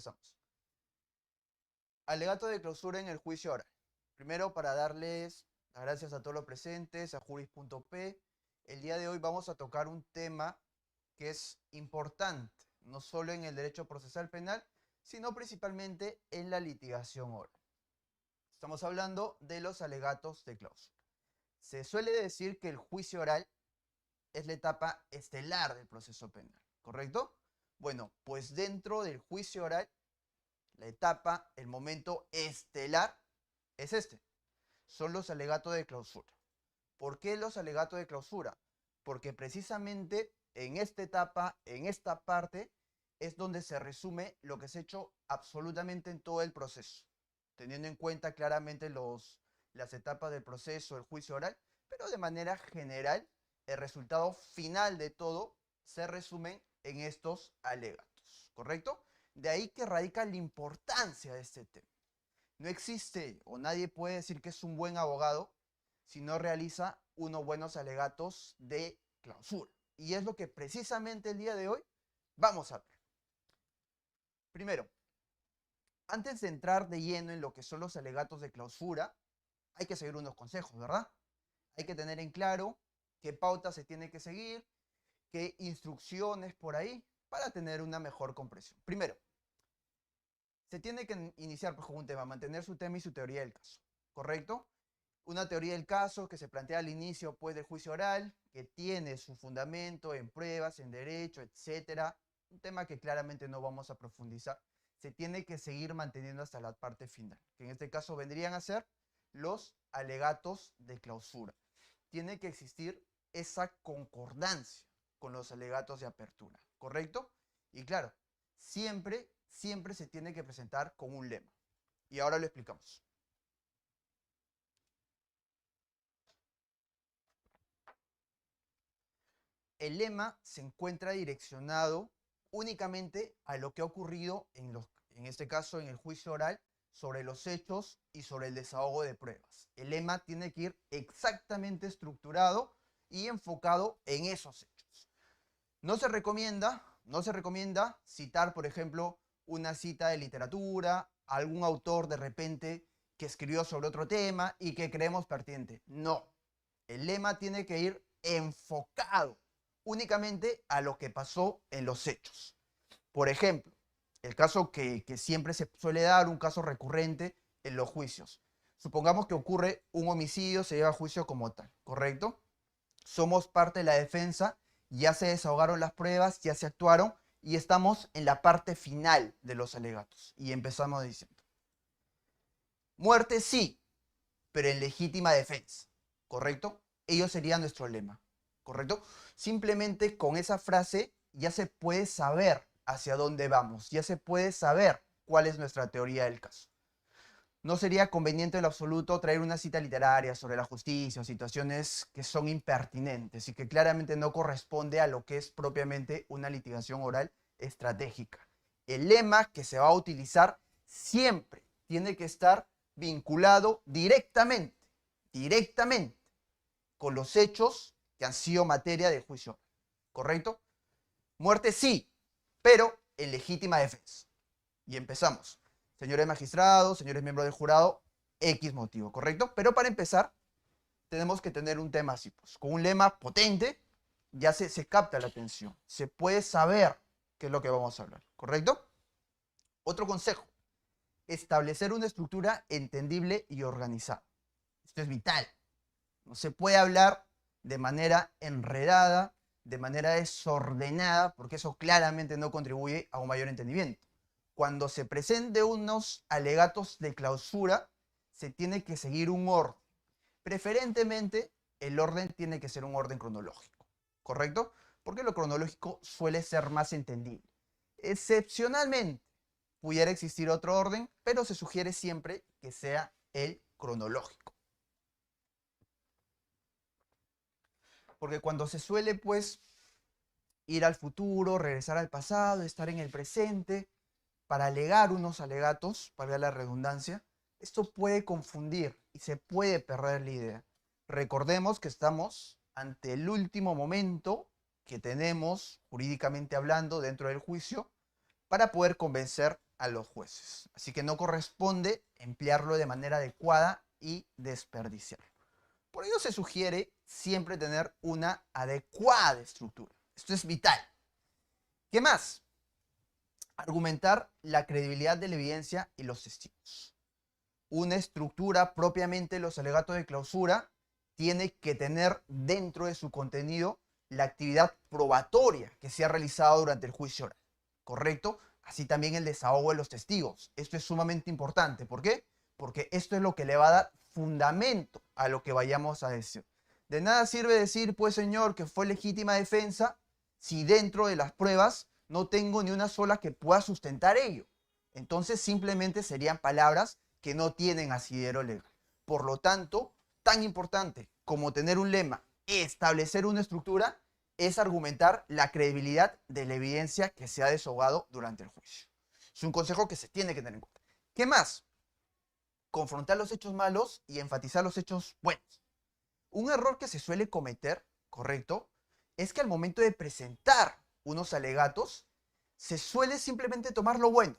Empezamos. Alegato de clausura en el juicio oral. Primero, para darles las gracias a todos los presentes, a juris.p. El día de hoy vamos a tocar un tema que es importante, no solo en el derecho procesal penal, sino principalmente en la litigación oral. Estamos hablando de los alegatos de clausura. Se suele decir que el juicio oral es la etapa estelar del proceso penal, ¿correcto? Bueno, pues dentro del juicio oral, la etapa, el momento estelar es este. Son los alegatos de clausura. ¿Por qué los alegatos de clausura? Porque precisamente en esta etapa, en esta parte, es donde se resume lo que se ha hecho absolutamente en todo el proceso, teniendo en cuenta claramente las etapas del proceso, el juicio oral, pero de manera general, el resultado final de todo se resume en estos alegatos, ¿correcto? De ahí que radica la importancia de este tema. No existe o nadie puede decir que es un buen abogado si no realiza unos buenos alegatos de clausura. Y es lo que precisamente el día de hoy vamos a ver. Primero, antes de entrar de lleno en lo que son los alegatos de clausura, hay que seguir unos consejos, ¿verdad? Hay que tener en claro qué pauta se tiene que seguir, qué instrucciones por ahí, para tener una mejor comprensión. Primero, se tiene que iniciar pues, con un tema, mantener su tema y su teoría del caso, ¿correcto? Una teoría del caso que se plantea al inicio pues, del juicio oral, que tiene su fundamento en pruebas, en derecho, etcétera. Un tema que claramente no vamos a profundizar. Se tiene que seguir manteniendo hasta la parte final, que en este caso vendrían a ser los alegatos de clausura. Tiene que existir esa concordancia con los alegatos de apertura, ¿correcto? Y claro, siempre se tiene que presentar con un lema. Y ahora lo explicamos. El lema se encuentra direccionado únicamente a lo que ha ocurrido en este caso en el juicio oral sobre los hechos y sobre el desahogo de pruebas. El lema tiene que ir exactamente estructurado y enfocado en esos hechos. No se recomienda citar, por ejemplo, una cita de literatura, algún autor de repente que escribió sobre otro tema y que creemos pertinente. No. El lema tiene que ir enfocado únicamente a lo que pasó en los hechos. Por ejemplo, el caso que siempre se suele dar, un caso recurrente en los juicios. Supongamos que ocurre un homicidio, se lleva a juicio como tal, ¿correcto? Somos parte de la defensa, ya se desahogaron las pruebas, ya se actuaron y estamos en la parte final de los alegatos. Y empezamos diciendo, muerte sí, pero en legítima defensa, ¿correcto? Ello sería nuestro lema, ¿correcto? Simplemente con esa frase ya se puede saber hacia dónde vamos, ya se puede saber cuál es nuestra teoría del caso. No sería conveniente en lo absoluto traer una cita literaria sobre la justicia o situaciones que son impertinentes y que claramente no corresponde a lo que es propiamente una litigación oral estratégica. El lema que se va a utilizar siempre tiene que estar vinculado directamente con los hechos que han sido materia de juicio, ¿correcto? Muerte sí, pero en legítima defensa. Y empezamos. Señores magistrados, señores miembros del jurado, X motivo, ¿correcto? Pero para empezar, tenemos que tener un tema así, pues, con un lema potente, ya se capta la atención, se puede saber qué es lo que vamos a hablar, ¿correcto? Otro consejo, establecer una estructura entendible y organizada. Esto es vital. No se puede hablar de manera enredada, de manera desordenada, porque eso claramente no contribuye a un mayor entendimiento. Cuando se presenten unos alegatos de clausura, se tiene que seguir un orden. Preferentemente, el orden tiene que ser un orden cronológico, ¿correcto? Porque lo cronológico suele ser más entendible. Excepcionalmente, pudiera existir otro orden, pero se sugiere siempre que sea el cronológico. Porque cuando se suele, pues, ir al futuro, regresar al pasado, estar en el presente, para alegar unos alegatos, para la redundancia, esto puede confundir y se puede perder la idea. Recordemos que estamos ante el último momento que tenemos, jurídicamente hablando, dentro del juicio, para poder convencer a los jueces. Así que no corresponde emplearlo de manera adecuada y desperdiciarlo. Por ello se sugiere siempre tener una adecuada estructura. Esto es vital. ¿Qué más? Argumentar la credibilidad de la evidencia y los testigos. Una estructura propiamente los alegatos de clausura tiene que tener dentro de su contenido la actividad probatoria que se ha realizado durante el juicio oral. ¿Correcto? Así también el desahogo de los testigos. Esto es sumamente importante. ¿Por qué? Porque esto es lo que le va a dar fundamento a lo que vayamos a decir. De nada sirve decir, pues señor, que fue legítima defensa si dentro de las pruebas no tengo ni una sola que pueda sustentar ello. Entonces simplemente serían palabras que no tienen asidero legal. Por lo tanto, tan importante como tener un lema, establecer una estructura, es argumentar la credibilidad de la evidencia que se ha desahogado durante el juicio. Es un consejo que se tiene que tener en cuenta. ¿Qué más? Confrontar los hechos malos y enfatizar los hechos buenos. Un error que se suele cometer, correcto, es que al momento de presentar unos alegatos, se suele simplemente tomar lo bueno.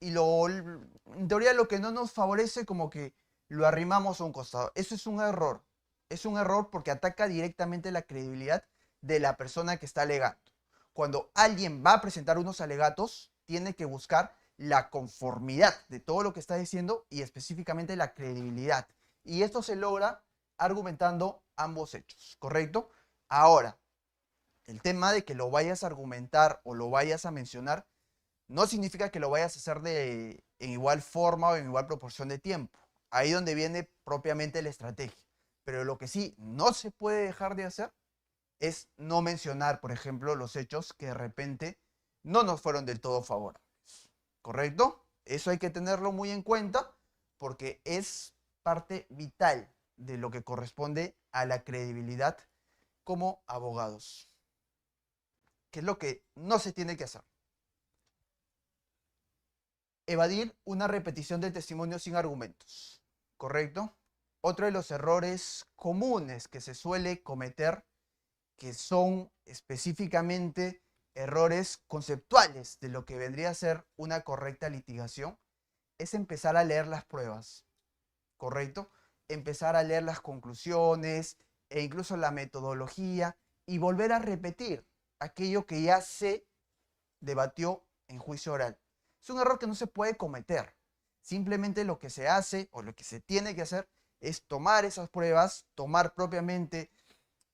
Y en teoría lo que no nos favorece como que lo arrimamos a un costado. Eso es un error. Es un error porque ataca directamente la credibilidad de la persona que está alegando. Cuando alguien va a presentar unos alegatos, tiene que buscar la conformidad de todo lo que está diciendo y específicamente la credibilidad. Y esto se logra argumentando ambos hechos, ¿correcto? Ahora, el tema de que lo vayas a argumentar o lo vayas a mencionar no significa que lo vayas a hacer en igual forma o en igual proporción de tiempo. Ahí donde viene propiamente la estrategia. Pero lo que sí no se puede dejar de hacer es no mencionar, por ejemplo, los hechos que de repente no nos fueron del todo favorables. ¿Correcto? Eso hay que tenerlo muy en cuenta porque es parte vital de lo que corresponde a la credibilidad como abogados. ¿Qué es lo que no se tiene que hacer? Evadir una repetición del testimonio sin argumentos. ¿Correcto? Otro de los errores comunes que se suele cometer, que son específicamente errores conceptuales de lo que vendría a ser una correcta litigación, es empezar a leer las pruebas, ¿correcto? Empezar a leer las conclusiones e incluso la metodología y volver a repetir aquello que ya se debatió en juicio oral. Es un error que no se puede cometer. Simplemente lo que se hace o lo que se tiene que hacer es tomar esas pruebas, tomar propiamente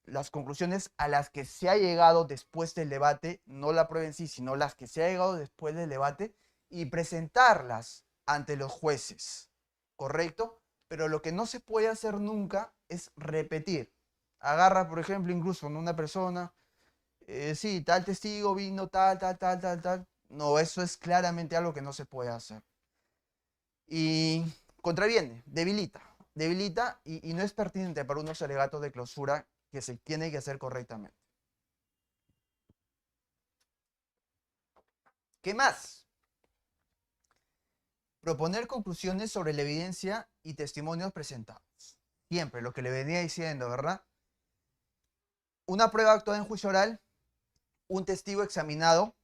las conclusiones a las que se ha llegado después del debate, no la prueba en sí, sino las que se ha llegado después del debate y presentarlas ante los jueces, ¿correcto? Pero lo que no se puede hacer nunca es repetir. Agarra, por ejemplo, incluso en una persona, sí, tal testigo vino, tal. No, eso es claramente algo que no se puede hacer. Y contraviene, debilita y no es pertinente para unos alegatos de clausura que se tiene que hacer correctamente. ¿Qué más? Proponer conclusiones sobre la evidencia y testimonios presentados. Siempre lo que le venía diciendo, ¿verdad? Una prueba actuada en juicio oral, un testigo examinado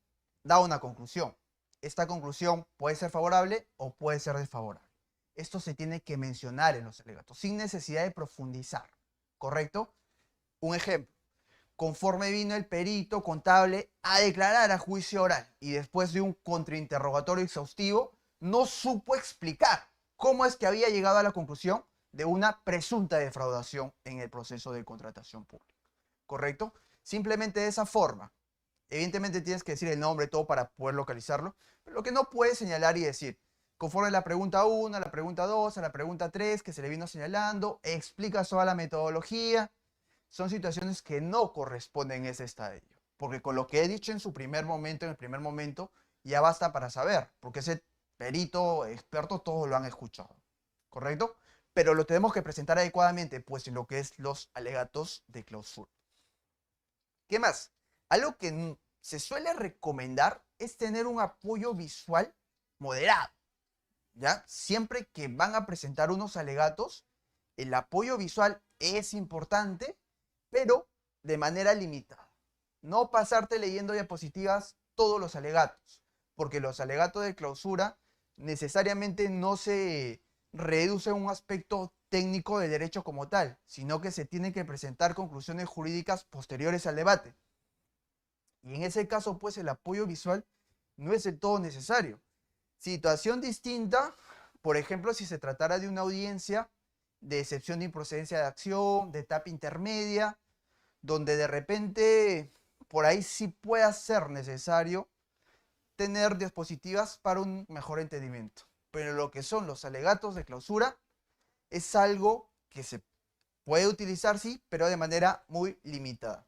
da una conclusión. Esta conclusión puede ser favorable o puede ser desfavorable. Esto se tiene que mencionar en los alegatos, sin necesidad de profundizar, ¿correcto? Un ejemplo, conforme vino el perito contable a declarar a juicio oral y después de un contrainterrogatorio exhaustivo, no supo explicar cómo es que había llegado a la conclusión de una presunta defraudación en el proceso de contratación pública, ¿correcto? Simplemente de esa forma. Evidentemente tienes que decir el nombre, todo para poder localizarlo, pero lo que no puedes señalar y decir, conforme a la pregunta 1, a la pregunta 2, a la pregunta 3, que se le vino señalando, explica toda la metodología, son situaciones que no corresponden a ese estadio. Porque con lo que he dicho en su primer momento, en el primer momento, ya basta para saber, porque ese perito, experto, todos lo han escuchado, ¿correcto? Pero lo tenemos que presentar adecuadamente, pues en lo que es los alegatos de clausura. ¿Qué más? Algo que se suele recomendar es tener un apoyo visual moderado, ¿ya? Siempre que van a presentar unos alegatos, el apoyo visual es importante, pero de manera limitada. No pasarte leyendo diapositivas todos los alegatos, porque los alegatos de clausura necesariamente no se reduce a un aspecto técnico del derecho como tal, sino que se tienen que presentar conclusiones jurídicas posteriores al debate. Y en ese caso, pues el apoyo visual no es del todo necesario. Situación distinta, por ejemplo, si se tratara de una audiencia de excepción de improcedencia de acción, de etapa intermedia, donde de repente por ahí sí pueda ser necesario tener diapositivas para un mejor entendimiento. Pero lo que son los alegatos de clausura es algo que se puede utilizar, sí, pero de manera muy limitada.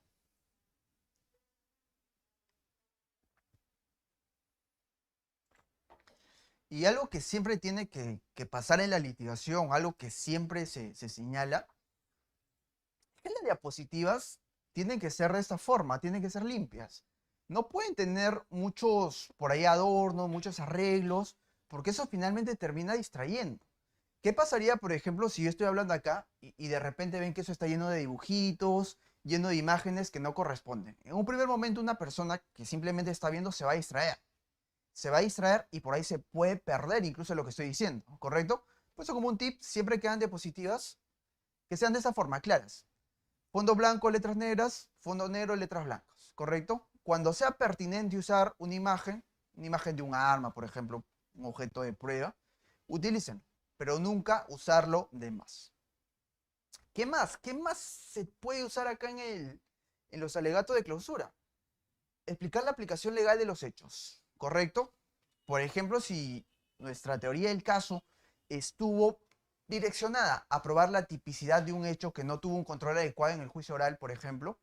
Y algo que siempre tiene que pasar en la litigación, algo que siempre se señala, es que las diapositivas tienen que ser de esta forma, tienen que ser limpias. No pueden tener muchos, por ahí, adornos, muchos arreglos, porque eso finalmente termina distrayendo. ¿Qué pasaría, por ejemplo, si yo estoy hablando acá y de repente ven que eso está lleno de dibujitos, lleno de imágenes que no corresponden? En un primer momento una persona que simplemente está viendo se va a distraer. Se va a distraer y por ahí se puede perder incluso lo que estoy diciendo, ¿correcto? Por eso como un tip, siempre quedan diapositivas que sean de esa forma, claras. Fondo blanco, letras negras, fondo negro, letras blancas, ¿correcto? Cuando sea pertinente usar una imagen de un arma, por ejemplo, un objeto de prueba, utilicen, pero nunca usarlo de más. ¿Qué más? ¿Qué más se puede usar acá en los alegatos de clausura? Explicar la aplicación legal de los hechos, ¿correcto? Por ejemplo, si nuestra teoría del caso estuvo direccionada a probar la tipicidad de un hecho que no tuvo un control adecuado en el juicio oral, por ejemplo,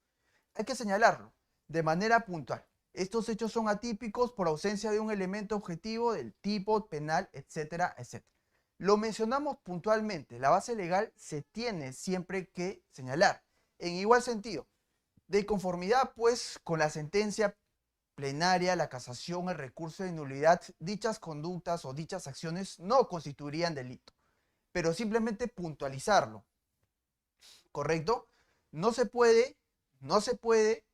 hay que señalarlo de manera puntual. Estos hechos son atípicos por ausencia de un elemento objetivo del tipo penal, etcétera, etcétera. Lo mencionamos puntualmente. La base legal se tiene siempre que señalar. En igual sentido, de conformidad, pues, con la sentencia plenaria, la casación, el recurso de nulidad, dichas conductas o dichas acciones no constituirían delito, pero simplemente puntualizarlo, ¿correcto? No se puede, no se puede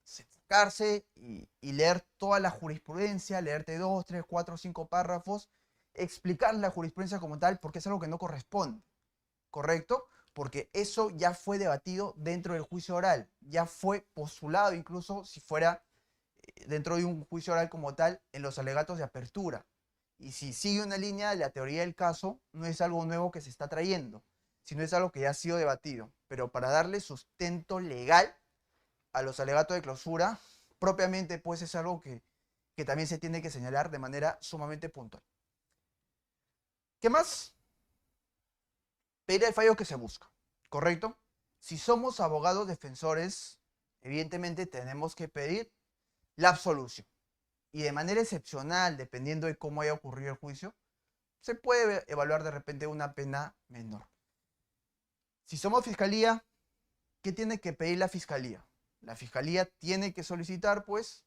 sacarse y leer toda la jurisprudencia, leerte 2, 3, 4, 5 párrafos, explicar la jurisprudencia como tal, porque es algo que no corresponde, ¿correcto? Porque eso ya fue debatido dentro del juicio oral, ya fue postulado incluso si fuera dentro de un juicio oral como tal en los alegatos de apertura. Y si sigue una línea de la teoría del caso, no es algo nuevo que se está trayendo, sino es algo que ya ha sido debatido. Pero para darle sustento legal a los alegatos de clausura, propiamente pues es algo que también se tiene que señalar de manera sumamente puntual. ¿Qué más? Pedir el fallo que se busca, ¿correcto? Si somos abogados defensores, evidentemente tenemos que pedir la absolución. Y de manera excepcional, dependiendo de cómo haya ocurrido el juicio, se puede evaluar de repente una pena menor. Si somos fiscalía, ¿qué tiene que pedir la fiscalía? La fiscalía tiene que solicitar, pues,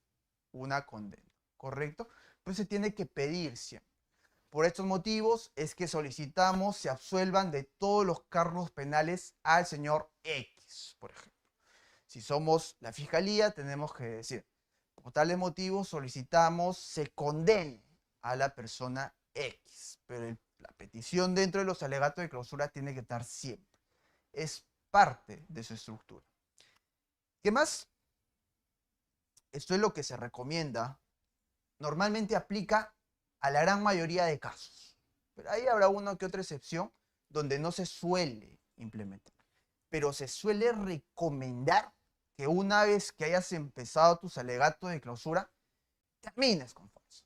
una condena, ¿correcto? Pues se tiene que pedir siempre. Por estos motivos es que solicitamos se absuelvan de todos los cargos penales al señor X, por ejemplo. Si somos la fiscalía, tenemos que decir, por tales motivos solicitamos se condene a la persona X, pero la petición dentro de los alegatos de clausura tiene que estar siempre. Es parte de su estructura. ¿Qué más? Esto es lo que se recomienda. Normalmente aplica a la gran mayoría de casos, pero ahí habrá una que otra excepción donde no se suele implementar. Pero se suele recomendar que una vez que hayas empezado tus alegatos de clausura, termines con fuerza.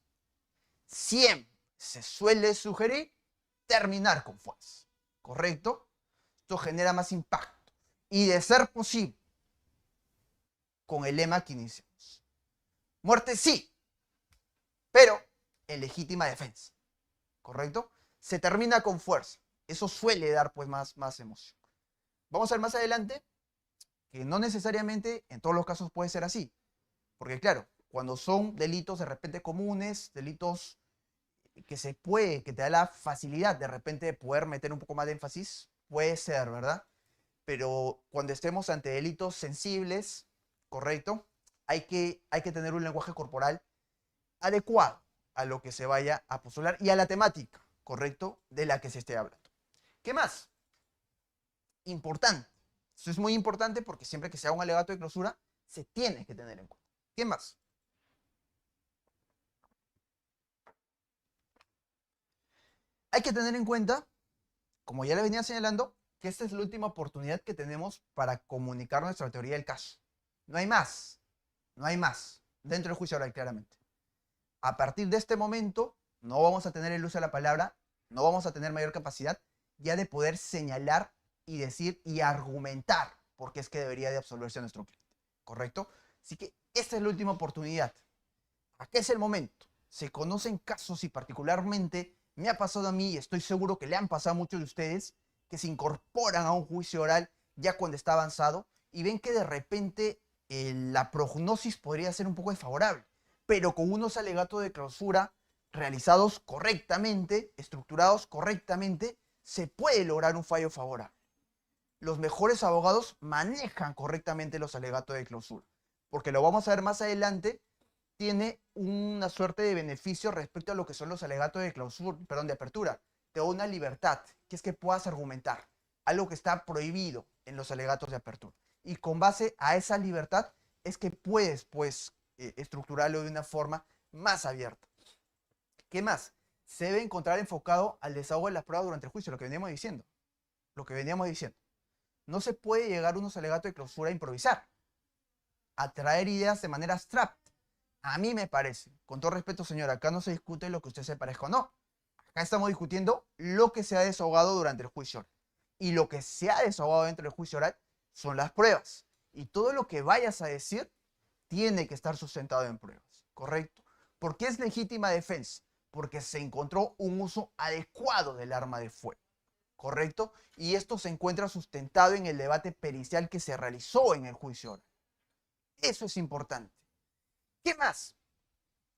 Siempre se suele sugerir terminar con fuerza, ¿correcto? Esto genera más impacto. Y de ser posible, con el lema que iniciamos. Muerte sí, pero en legítima defensa, ¿correcto? Se termina con fuerza. Eso suele dar pues más emoción. Vamos a ver más adelante que no necesariamente en todos los casos puede ser así. Porque claro, cuando son delitos de repente comunes, delitos que te da la facilidad de repente de poder meter un poco más de énfasis, puede ser, ¿verdad? Pero cuando estemos ante delitos sensibles, correcto, hay que tener un lenguaje corporal adecuado, a lo que se vaya a postular y a la temática, ¿correcto? De la que se esté hablando. ¿Qué más? Importante. Eso es muy importante porque siempre que sea un alegato de clausura, se tiene que tener en cuenta. ¿Qué más? Hay que tener en cuenta, como ya le venía señalando, que esta es la última oportunidad que tenemos para comunicar nuestra teoría del caso. No hay más. No hay más. Dentro del juicio oral, claramente. A partir de este momento, no vamos a tener el uso de la palabra, no vamos a tener mayor capacidad ya de poder señalar y decir y argumentar por qué es que debería de absolverse a nuestro cliente. ¿Correcto? Así que esta es la última oportunidad. Aquí es el momento. Se conocen casos y particularmente me ha pasado a mí y estoy seguro que le han pasado a muchos de ustedes que se incorporan a un juicio oral ya cuando está avanzado y ven que de repente la prognosis podría ser un poco desfavorable, pero con unos alegatos de clausura realizados correctamente, estructurados correctamente, se puede lograr un fallo favorable. Los mejores abogados manejan correctamente los alegatos de clausura, porque lo vamos a ver más adelante, tiene una suerte de beneficio respecto a lo que son los alegatos de clausura, perdón, de apertura. Te da una libertad, que es que puedas argumentar algo que está prohibido en los alegatos de apertura. Y con base a esa libertad es que puedes, pues, estructurarlo de una forma más abierta. ¿Qué más? Se debe encontrar enfocado al desahogo de las pruebas durante el juicio, lo que veníamos diciendo. Lo que veníamos diciendo. No se puede llegar a unos alegatos de clausura a improvisar, a traer ideas de manera abstracta. A mí me parece, con todo respeto, señora, acá no se discute lo que usted se parezca o no. Acá estamos discutiendo lo que se ha desahogado durante el juicio oral. Y lo que se ha desahogado dentro del juicio oral son las pruebas. Y todo lo que vayas a decir tiene que estar sustentado en pruebas, ¿correcto? ¿Por qué es legítima defensa? Porque se encontró un uso adecuado del arma de fuego, ¿correcto? Y esto se encuentra sustentado en el debate pericial que se realizó en el juicio oral. Eso es importante. ¿Qué más?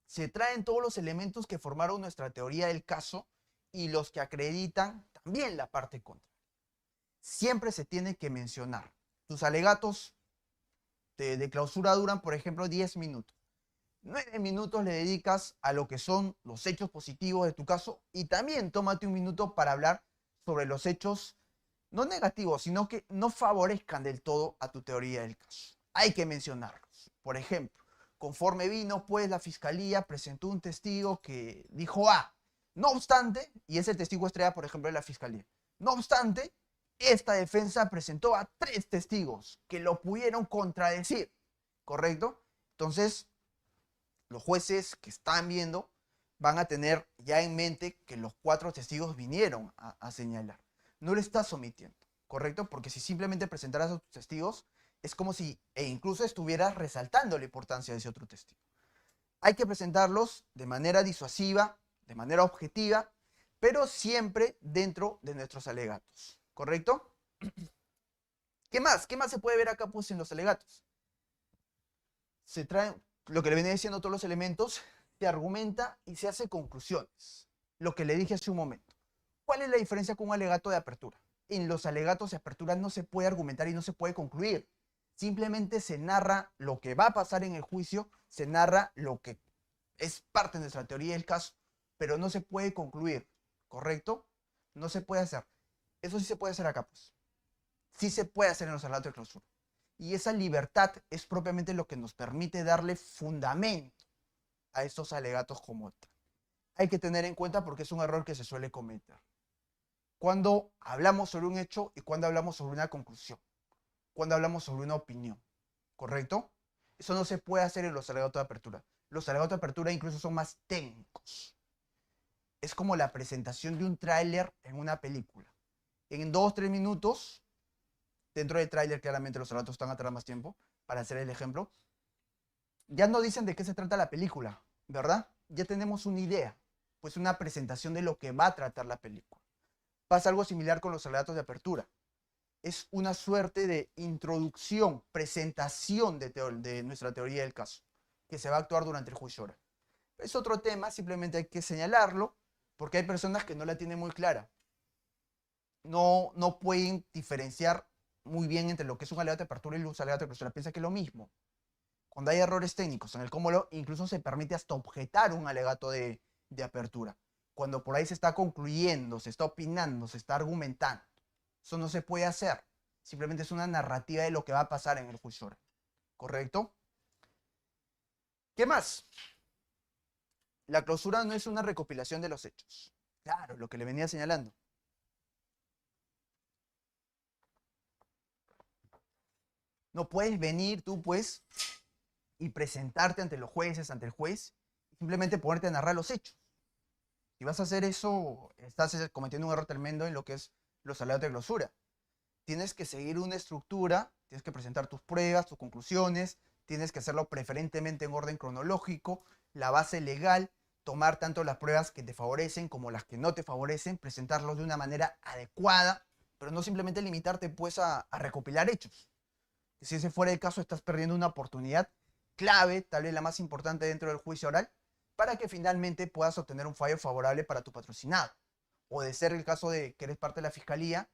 Se traen todos los elementos que formaron nuestra teoría del caso y los que acreditan también la parte contra. Siempre se tiene que mencionar. Tus alegatos de clausura duran, por ejemplo, 10 minutos. 9 minutos le dedicas a lo que son los hechos positivos de tu caso y también tómate un minuto para hablar sobre los hechos no negativos, sino que no favorezcan del todo a tu teoría del caso. Hay que mencionarlos. Por ejemplo, conforme vino, pues la fiscalía presentó un testigo que dijo A. No obstante, y es el testigo estrella, por ejemplo, de la fiscalía. No obstante, esta defensa presentó a 3 testigos que lo pudieron contradecir, ¿correcto? Entonces, los jueces que están viendo van a tener ya en mente que los 4 testigos vinieron a señalar. No lo estás omitiendo, ¿correcto? Porque si simplemente presentaras a tus testigos, es como si, e incluso estuvieras resaltando la importancia de ese otro testigo. Hay que presentarlos de manera disuasiva, de manera objetiva, pero siempre dentro de nuestros alegatos, ¿correcto? ¿Qué más? ¿Qué más se puede ver acá pues en los alegatos? Se traen, lo que le venía diciendo, todos los elementos, se argumenta y se hace conclusiones. Lo que le dije hace un momento. ¿Cuál es la diferencia con un alegato de apertura? En los alegatos de apertura no se puede argumentar y no se puede concluir. Simplemente se narra lo que va a pasar en el juicio, se narra lo que es parte de nuestra teoría del caso, pero no se puede concluir, ¿correcto? No se puede hacer. Eso sí se puede hacer acá, pues. Sí se puede hacer en los alegatos de clausura. Y esa libertad es propiamente lo que nos permite darle fundamento a estos alegatos como tal. Hay que tener en cuenta porque es un error que se suele cometer. Cuando hablamos sobre un hecho y cuando hablamos sobre una conclusión. Cuando hablamos sobre una opinión. ¿Correcto? Eso no se puede hacer en los alegatos de apertura. Los alegatos de apertura incluso son más técnicos. Es como la presentación de un tráiler en una película. En 2-3 minutos, dentro del tráiler claramente los alegatos están atrás más tiempo, para hacer el ejemplo, ya no dicen de qué se trata la película, ¿verdad? Ya tenemos una idea, pues una presentación de lo que va a tratar la película. Pasa algo similar con los alegatos de apertura. Es una suerte de introducción, presentación de nuestra teoría del caso, que se va a actuar durante el juicio oral. Es otro tema, simplemente hay que señalarlo, porque hay personas que no la tienen muy clara. No pueden diferenciar muy bien entre lo que es un alegato de apertura y un alegato de clausura. Piensa que es lo mismo. Cuando hay errores técnicos en el cómo incluso se permite hasta objetar un alegato de de apertura. Cuando por ahí se está concluyendo, se está opinando, se está argumentando. Eso no se puede hacer. Simplemente es una narrativa de lo que va a pasar en el juicio oral. ¿Correcto? ¿Qué más? La clausura no es una recopilación de los hechos. Claro, lo que le venía señalando. No puedes venir tú, pues, y presentarte ante los jueces, ante el juez, y simplemente ponerte a narrar los hechos. Si vas a hacer eso, estás cometiendo un error tremendo en lo que es los alegatos de clausura. Tienes que seguir una estructura, tienes que presentar tus pruebas, tus conclusiones, tienes que hacerlo preferentemente en orden cronológico, la base legal, tomar tanto las pruebas que te favorecen como las que no te favorecen, presentarlos de una manera adecuada, pero no simplemente limitarte pues a recopilar hechos. Si ese fuera el caso, estás perdiendo una oportunidad clave, tal vez la más importante dentro del juicio oral, para que finalmente puedas obtener un fallo favorable para tu patrocinado. O de ser el caso de que eres parte de la fiscalía,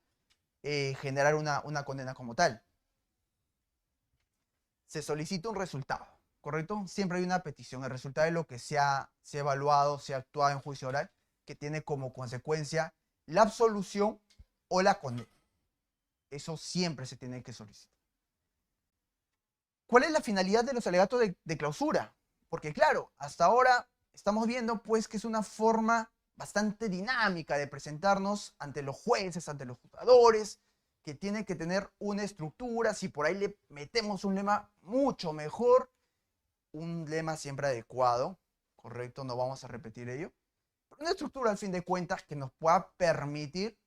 generar una condena como tal. Se solicita un resultado, ¿correcto? Siempre hay una petición. El resultado es lo que se ha evaluado, se ha actuado en juicio oral, que tiene como consecuencia la absolución o la condena. Eso siempre se tiene que solicitar. ¿Cuál es la finalidad de los alegatos de clausura? Porque claro, hasta ahora estamos viendo pues que es una forma bastante dinámica de presentarnos ante los jueces, ante los juzgadores, que tiene que tener una estructura. Si por ahí le metemos un lema mucho mejor, un lema siempre adecuado, correcto, no vamos a repetir ello, pero una estructura al fin de cuentas que nos pueda permitir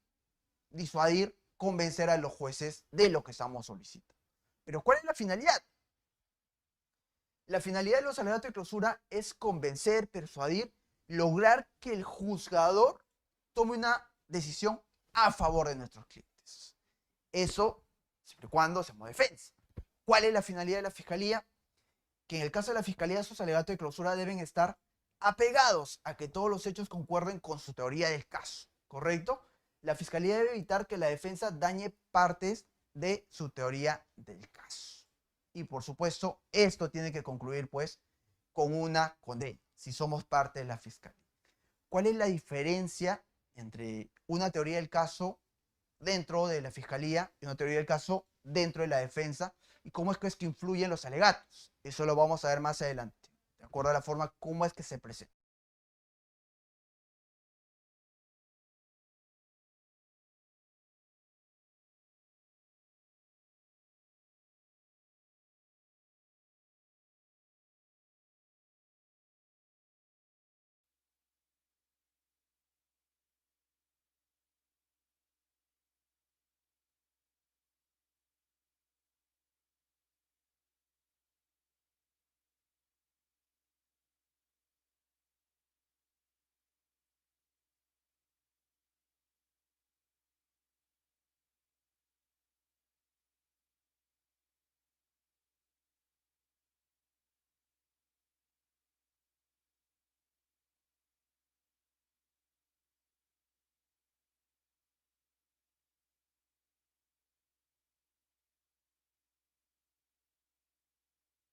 disuadir, convencer a los jueces de lo que estamos solicitando. Pero ¿cuál es la finalidad? La finalidad de los alegatos de clausura es convencer, persuadir, lograr que el juzgador tome una decisión a favor de nuestros clientes. Eso siempre y cuando hacemos defensa. ¿Cuál es la finalidad de la fiscalía? Que en el caso de la fiscalía, sus alegatos de clausura deben estar apegados a que todos los hechos concuerden con su teoría del caso, ¿correcto? La fiscalía debe evitar que la defensa dañe partes de su teoría del caso. Y por supuesto, esto tiene que concluir pues con una condena, si somos parte de la fiscalía. ¿Cuál es la diferencia entre una teoría del caso dentro de la fiscalía y una teoría del caso dentro de la defensa? ¿Y cómo es que esto influye en los alegatos? Eso lo vamos a ver más adelante, de acuerdo a la forma cómo es que se presenta.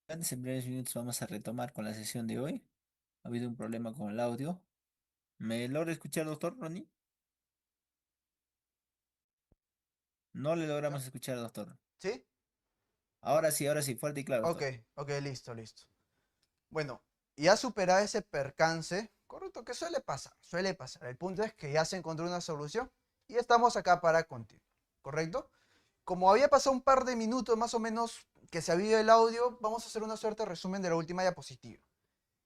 Antes, en breves minutos vamos a retomar con la sesión de hoy. Ha habido un problema con el audio. ¿Me logra escuchar, doctor Ronnie? No le logramos escuchar, doctor. ¿Sí? Ahora sí, fuerte y claro, Ok, doctor. ok, listo, listo. Bueno, ya superado ese percance, correcto, que suele pasar, suele pasar. El punto es que ya se encontró una solución y estamos acá para continuar, ¿correcto? Como había pasado un par de minutos más o menos que se había ido el audio, vamos a hacer una suerte de resumen de la última diapositiva,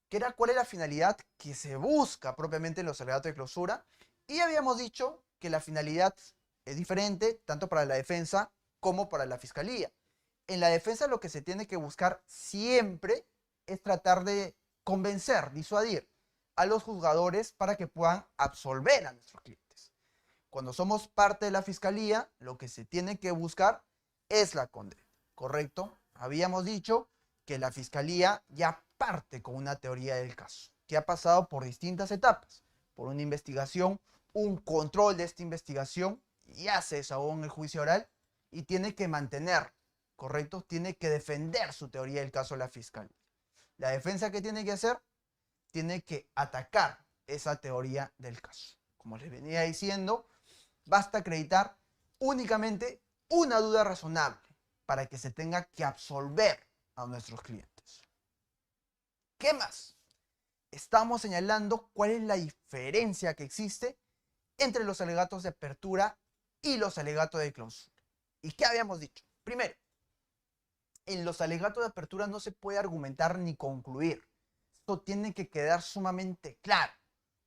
que era cuál es la finalidad que se busca propiamente en los alegatos de clausura. Y habíamos dicho que la finalidad es diferente tanto para la defensa como para la fiscalía. En la defensa lo que se tiene que buscar siempre es tratar de convencer, disuadir a los juzgadores para que puedan absolver a nuestros clientes. Cuando somos parte de la fiscalía, lo que se tiene que buscar es la condena, ¿correcto? Habíamos dicho que la fiscalía ya parte con una teoría del caso, que ha pasado por distintas etapas, por una investigación, un control de esta investigación, ya se desahogó en el juicio oral y tiene que mantener, ¿correcto? Tiene que defender su teoría del caso de la fiscalía. La defensa que tiene que hacer, tiene que atacar esa teoría del caso. Como les venía diciendo, basta acreditar únicamente una duda razonable para que se tenga que absolver a nuestros clientes. ¿Qué más? Estamos señalando cuál es la diferencia que existe entre los alegatos de apertura y los alegatos de clausura. ¿Y qué habíamos dicho? Primero, en los alegatos de apertura no se puede argumentar ni concluir. Esto tiene que quedar sumamente claro.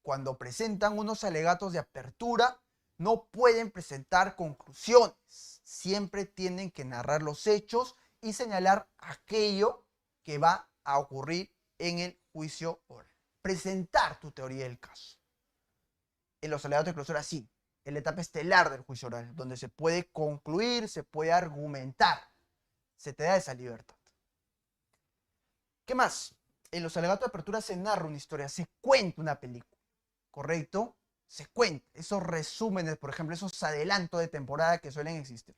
Cuando presentan unos alegatos de apertura, no pueden presentar conclusiones. Siempre tienen que narrar los hechos y señalar aquello que va a ocurrir en el juicio oral. Presentar tu teoría del caso. En los alegatos de clausura, sí, en la etapa estelar del juicio oral, donde se puede concluir, se puede argumentar, se te da esa libertad. ¿Qué más? En los alegatos de apertura se narra una historia, se cuenta una película, ¿correcto? Se cuenta esos resúmenes, por ejemplo, esos adelantos de temporada que suelen existir.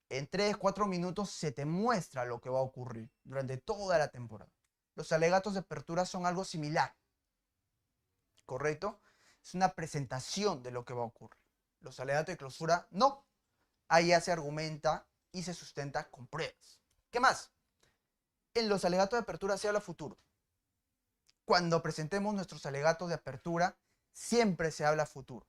En 3, 4 minutos se te muestra lo que va a ocurrir durante toda la temporada. Los alegatos de apertura son algo similar, ¿correcto? Es una presentación de lo que va a ocurrir. Los alegatos de clausura, no. Ahí ya se argumenta y se sustenta con pruebas. ¿Qué más? En los alegatos de apertura se habla futuro. Cuando presentemos nuestros alegatos de apertura, siempre se habla futuro.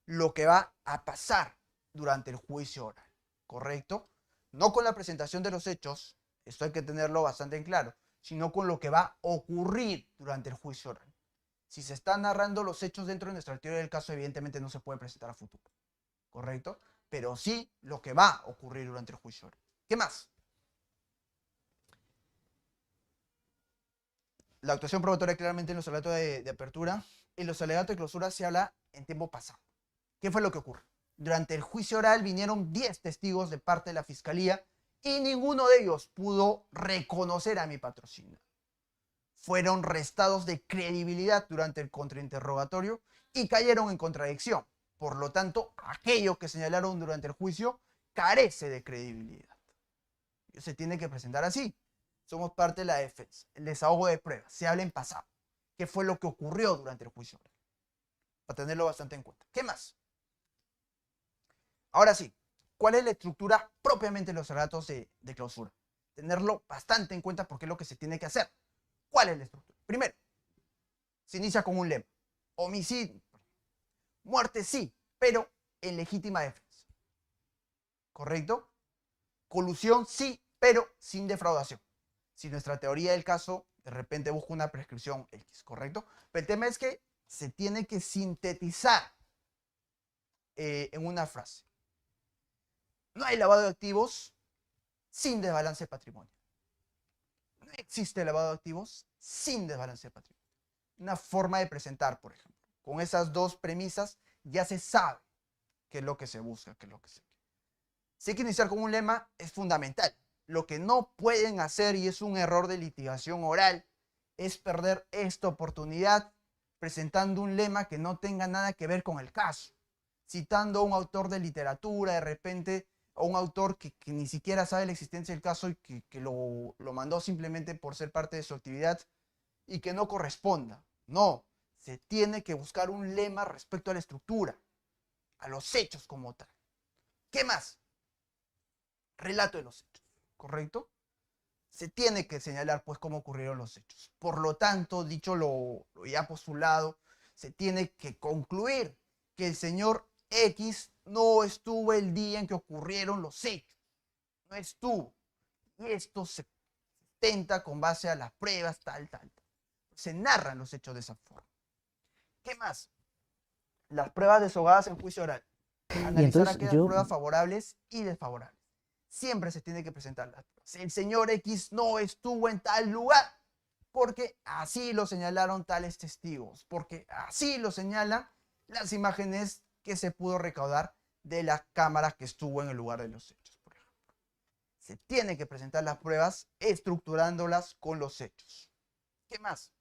Lo que va a pasar durante el juicio oral, ¿correcto? No con la presentación de los hechos, esto hay que tenerlo bastante en claro, sino con lo que va a ocurrir durante el juicio oral. Si se están narrando los hechos dentro de nuestra teoría del caso, evidentemente no se puede presentar a futuro, ¿correcto? Pero sí lo que va a ocurrir durante el juicio oral. ¿Qué más? La actuación probatoria claramente en los alegatos de apertura. En los alegatos de clausura se habla en tiempo pasado. ¿Qué fue lo que ocurre? Durante el juicio oral vinieron 10 testigos de parte de la fiscalía y ninguno de ellos pudo reconocer a mi patrocinador. Fueron restados de credibilidad durante el contrainterrogatorio y cayeron en contradicción. Por lo tanto, aquello que señalaron durante el juicio carece de credibilidad. Se tiene que presentar así. Somos parte de la defensa. El desahogo de pruebas. Se habla en pasado. ¿Qué fue lo que ocurrió durante el juicio oral? Para tenerlo bastante en cuenta. ¿Qué más? Ahora sí, ¿cuál es la estructura propiamente de los alegatos de clausura? Tenerlo bastante en cuenta porque es lo que se tiene que hacer. ¿Cuál es la estructura? Primero, se inicia con un lema. Homicidio. Muerte sí, pero en legítima defensa. ¿Correcto? Colusión sí, pero sin defraudación. Si nuestra teoría del caso de repente busca una prescripción X, ¿correcto? Pero el tema es que se tiene que sintetizar en una frase. No hay lavado de activos sin desbalance patrimonial. No existe lavado de activos sin desbalance patrimonial. Una forma de presentar, por ejemplo. Con esas dos premisas ya se sabe qué es lo que se busca, qué es lo que se quiere. Si hay que iniciar con un lema, es fundamental. Lo que no pueden hacer, y es un error de litigación oral, es perder esta oportunidad presentando un lema que no tenga nada que ver con el caso. Citando a un autor de literatura, de repente, o un autor que ni siquiera sabe la existencia del caso y que lo mandó simplemente por ser parte de su actividad y que no corresponda. No, se tiene que buscar un lema respecto a la estructura, a los hechos como tal. ¿Qué más? Relato de los hechos, ¿correcto? Se tiene que señalar pues cómo ocurrieron los hechos. Por lo tanto, dicho lo ya postulado, se tiene que concluir que el señor X no estuvo el día en que ocurrieron los hechos. No estuvo. Y esto se tenta con base a las pruebas, tal. Se narran los hechos de esa forma. ¿Qué más? Las pruebas deshogadas en juicio oral. Y Analizar entonces aquellas yo, pruebas favorables y desfavorables. Siempre se tiene que presentar las pruebas. El señor X no estuvo en tal lugar porque así lo señalaron tales testigos, porque así lo señalan las imágenes que se pudo recaudar de las cámaras que estuvo en el lugar de los hechos, por ejemplo. Se tiene que presentar las pruebas estructurándolas con los hechos. ¿Qué más?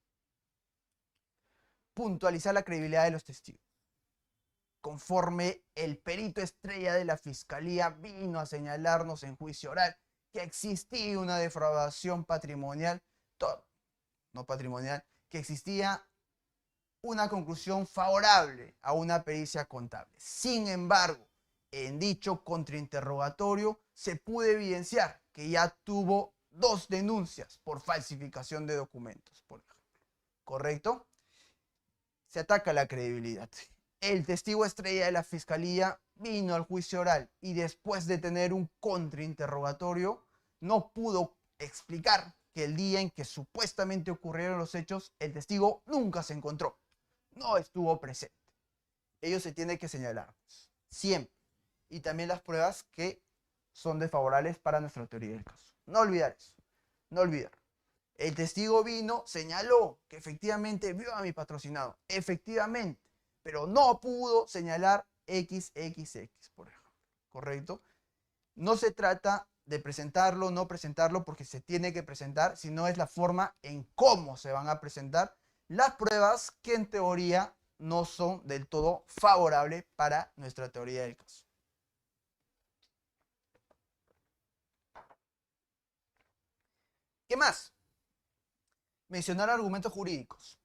Puntualizar la credibilidad de los testigos. Conforme el perito estrella de la fiscalía vino a señalarnos en juicio oral que existía una defraudación patrimonial, no patrimonial, que existía una conclusión favorable a una pericia contable. Sin embargo, en dicho contrainterrogatorio se pudo evidenciar que ya tuvo 2 denuncias por falsificación de documentos, por ejemplo. ¿Correcto? Se ataca la credibilidad. El testigo estrella de la fiscalía vino al juicio oral y después de tener un contrainterrogatorio no pudo explicar que el día en que supuestamente ocurrieron los hechos, el testigo nunca se encontró, no estuvo presente. Ello se tiene que señalar siempre. Y también las pruebas que son desfavorables para nuestra teoría del caso. No olvidar eso, no olvidar. El testigo vino, señaló que efectivamente vio a mi patrocinado, efectivamente, pero no pudo señalar XXX, por ejemplo, ¿correcto? No se trata de presentarlo, no presentarlo, porque se tiene que presentar, sino es la forma en cómo se van a presentar las pruebas que en teoría no son del todo favorables para nuestra teoría del caso. ¿Qué más? Mencionar argumentos jurídicos.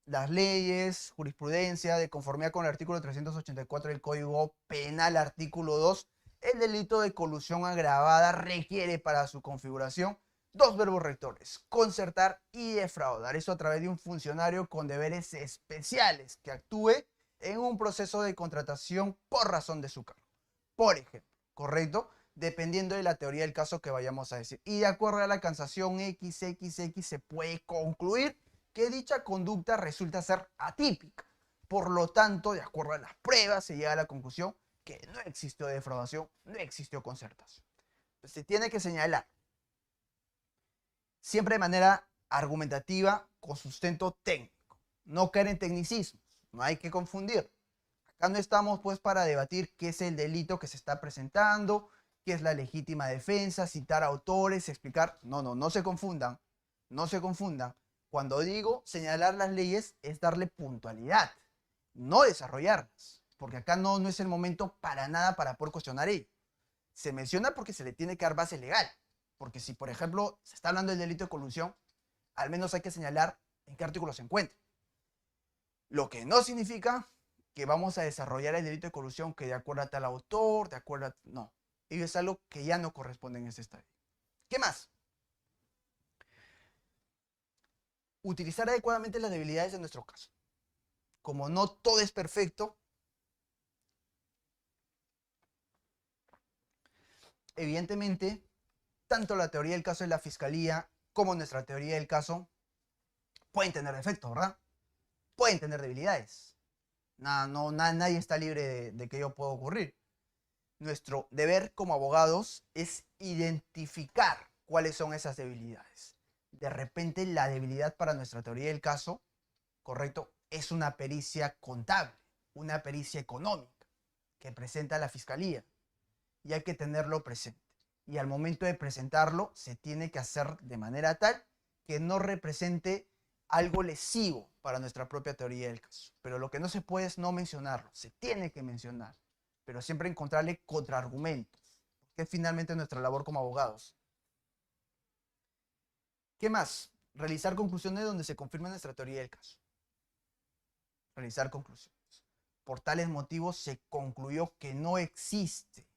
Las leyes, jurisprudencia, de conformidad con el artículo 384 del Código Penal, artículo 2, el delito de colusión agravada requiere para su configuración 2 verbos rectores: concertar y defraudar. Eso a través de un funcionario con deberes especiales que actúe en un proceso de contratación por razón de su cargo. Por ejemplo, ¿correcto? Dependiendo de la teoría del caso que vayamos a decir. Y de acuerdo a la cansación XXX se puede concluir que dicha conducta resulta ser atípica. Por lo tanto, de acuerdo a las pruebas, se llega a la conclusión que no existió defraudación, no existió concertación. Entonces, se tiene que señalar siempre de manera argumentativa, con sustento técnico. No caer en tecnicismos, no hay que confundir. Acá no estamos pues para debatir qué es el delito que se está presentando, qué es la legítima defensa, citar autores, explicar. No se confundan, no se confundan. Cuando digo señalar las leyes es darle puntualidad, no desarrollarlas, porque acá no es el momento para nada para poder cuestionar ello. Se menciona porque se le tiene que dar base legal, porque si por ejemplo se está hablando del delito de colusión, al menos hay que señalar en qué artículo se encuentra. Lo que no significa que vamos a desarrollar el delito de colusión que de acuerdo a tal autor, de acuerdo a... No, ello es algo que ya no corresponde en este estadio. ¿Qué más? Utilizar adecuadamente las debilidades de nuestro caso. Como no todo es perfecto, evidentemente, tanto la teoría del caso de la fiscalía como nuestra teoría del caso pueden tener defectos, ¿verdad? Pueden tener debilidades. Nadie está libre de que ello pueda ocurrir. Nuestro deber como abogados es identificar cuáles son esas debilidades. De repente la debilidad para nuestra teoría del caso, correcto, es una pericia contable, una pericia económica que presenta la fiscalía y hay que tenerlo presente. Y al momento de presentarlo se tiene que hacer de manera tal que no represente algo lesivo para nuestra propia teoría del caso. Pero lo que no se puede es no mencionarlo, se tiene que mencionar, pero siempre encontrarle contraargumentos, que es finalmente nuestra labor como abogados. ¿Qué más? Realizar conclusiones donde se confirme nuestra teoría del caso. Realizar conclusiones. Por tales motivos se concluyó que no existe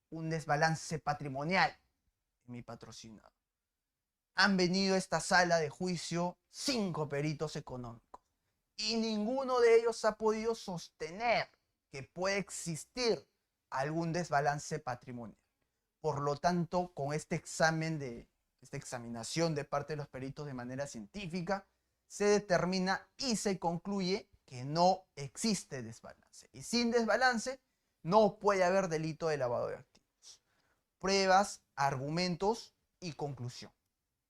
un desbalance patrimonial en mi patrocinado. Han venido a esta sala de juicio 5 peritos económicos y ninguno de ellos ha podido sostener que puede existir algún desbalance patrimonial. Por lo tanto, con esta examinación de parte de los peritos de manera científica, se determina y se concluye que no existe desbalance. Y sin desbalance no puede haber delito de lavado de activos. Pruebas, argumentos y conclusión.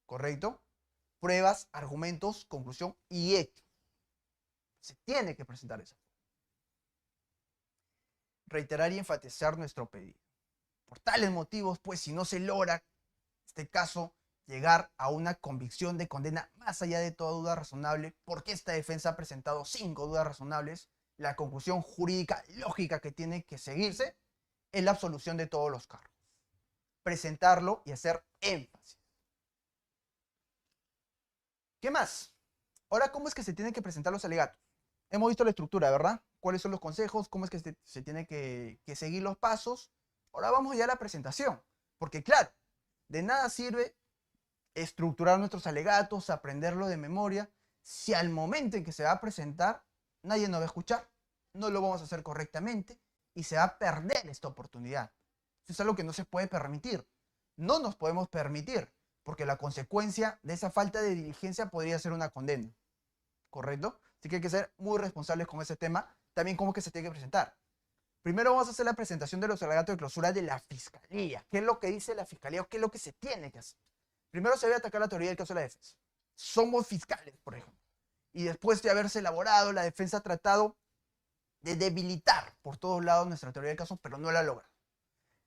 ¿Correcto? Pruebas, argumentos, conclusión y hechos. Se tiene que presentar eso. Reiterar y enfatizar nuestro pedido. Por tales motivos, pues, si no se logra, en este caso, llegar a una convicción de condena más allá de toda duda razonable, porque esta defensa ha presentado 5 dudas razonables, la conclusión jurídica lógica que tiene que seguirse es la absolución de todos los cargos. Presentarlo y hacer énfasis. ¿Qué más? Ahora, ¿cómo es que se tienen que presentar los alegatos? hemos visto la estructura, ¿verdad? ¿Cuáles son los consejos? ¿Cómo es que se tiene que seguir los pasos? Ahora vamos ya a la presentación. Porque claro, de nada sirve estructurar nuestros alegatos, aprenderlo de memoria, si al momento en que se va a presentar nadie nos va a escuchar, no lo vamos a hacer correctamente y se va a perder esta oportunidad. Eso es algo que no se puede permitir. No nos podemos permitir, porque la consecuencia de esa falta de diligencia podría ser una condena. ¿Correcto? Así que hay que ser muy responsables con ese tema. También cómo es que se tiene que presentar. Primero vamos a hacer la presentación de los alegatos de clausura de la Fiscalía. ¿Qué es lo que dice la Fiscalía o qué es lo que se tiene que hacer? Primero se debe atacar la teoría del caso de la defensa. Somos fiscales, por ejemplo. Y después de haberse elaborado, la defensa ha tratado de debilitar por todos lados nuestra teoría del caso, pero no la ha logrado.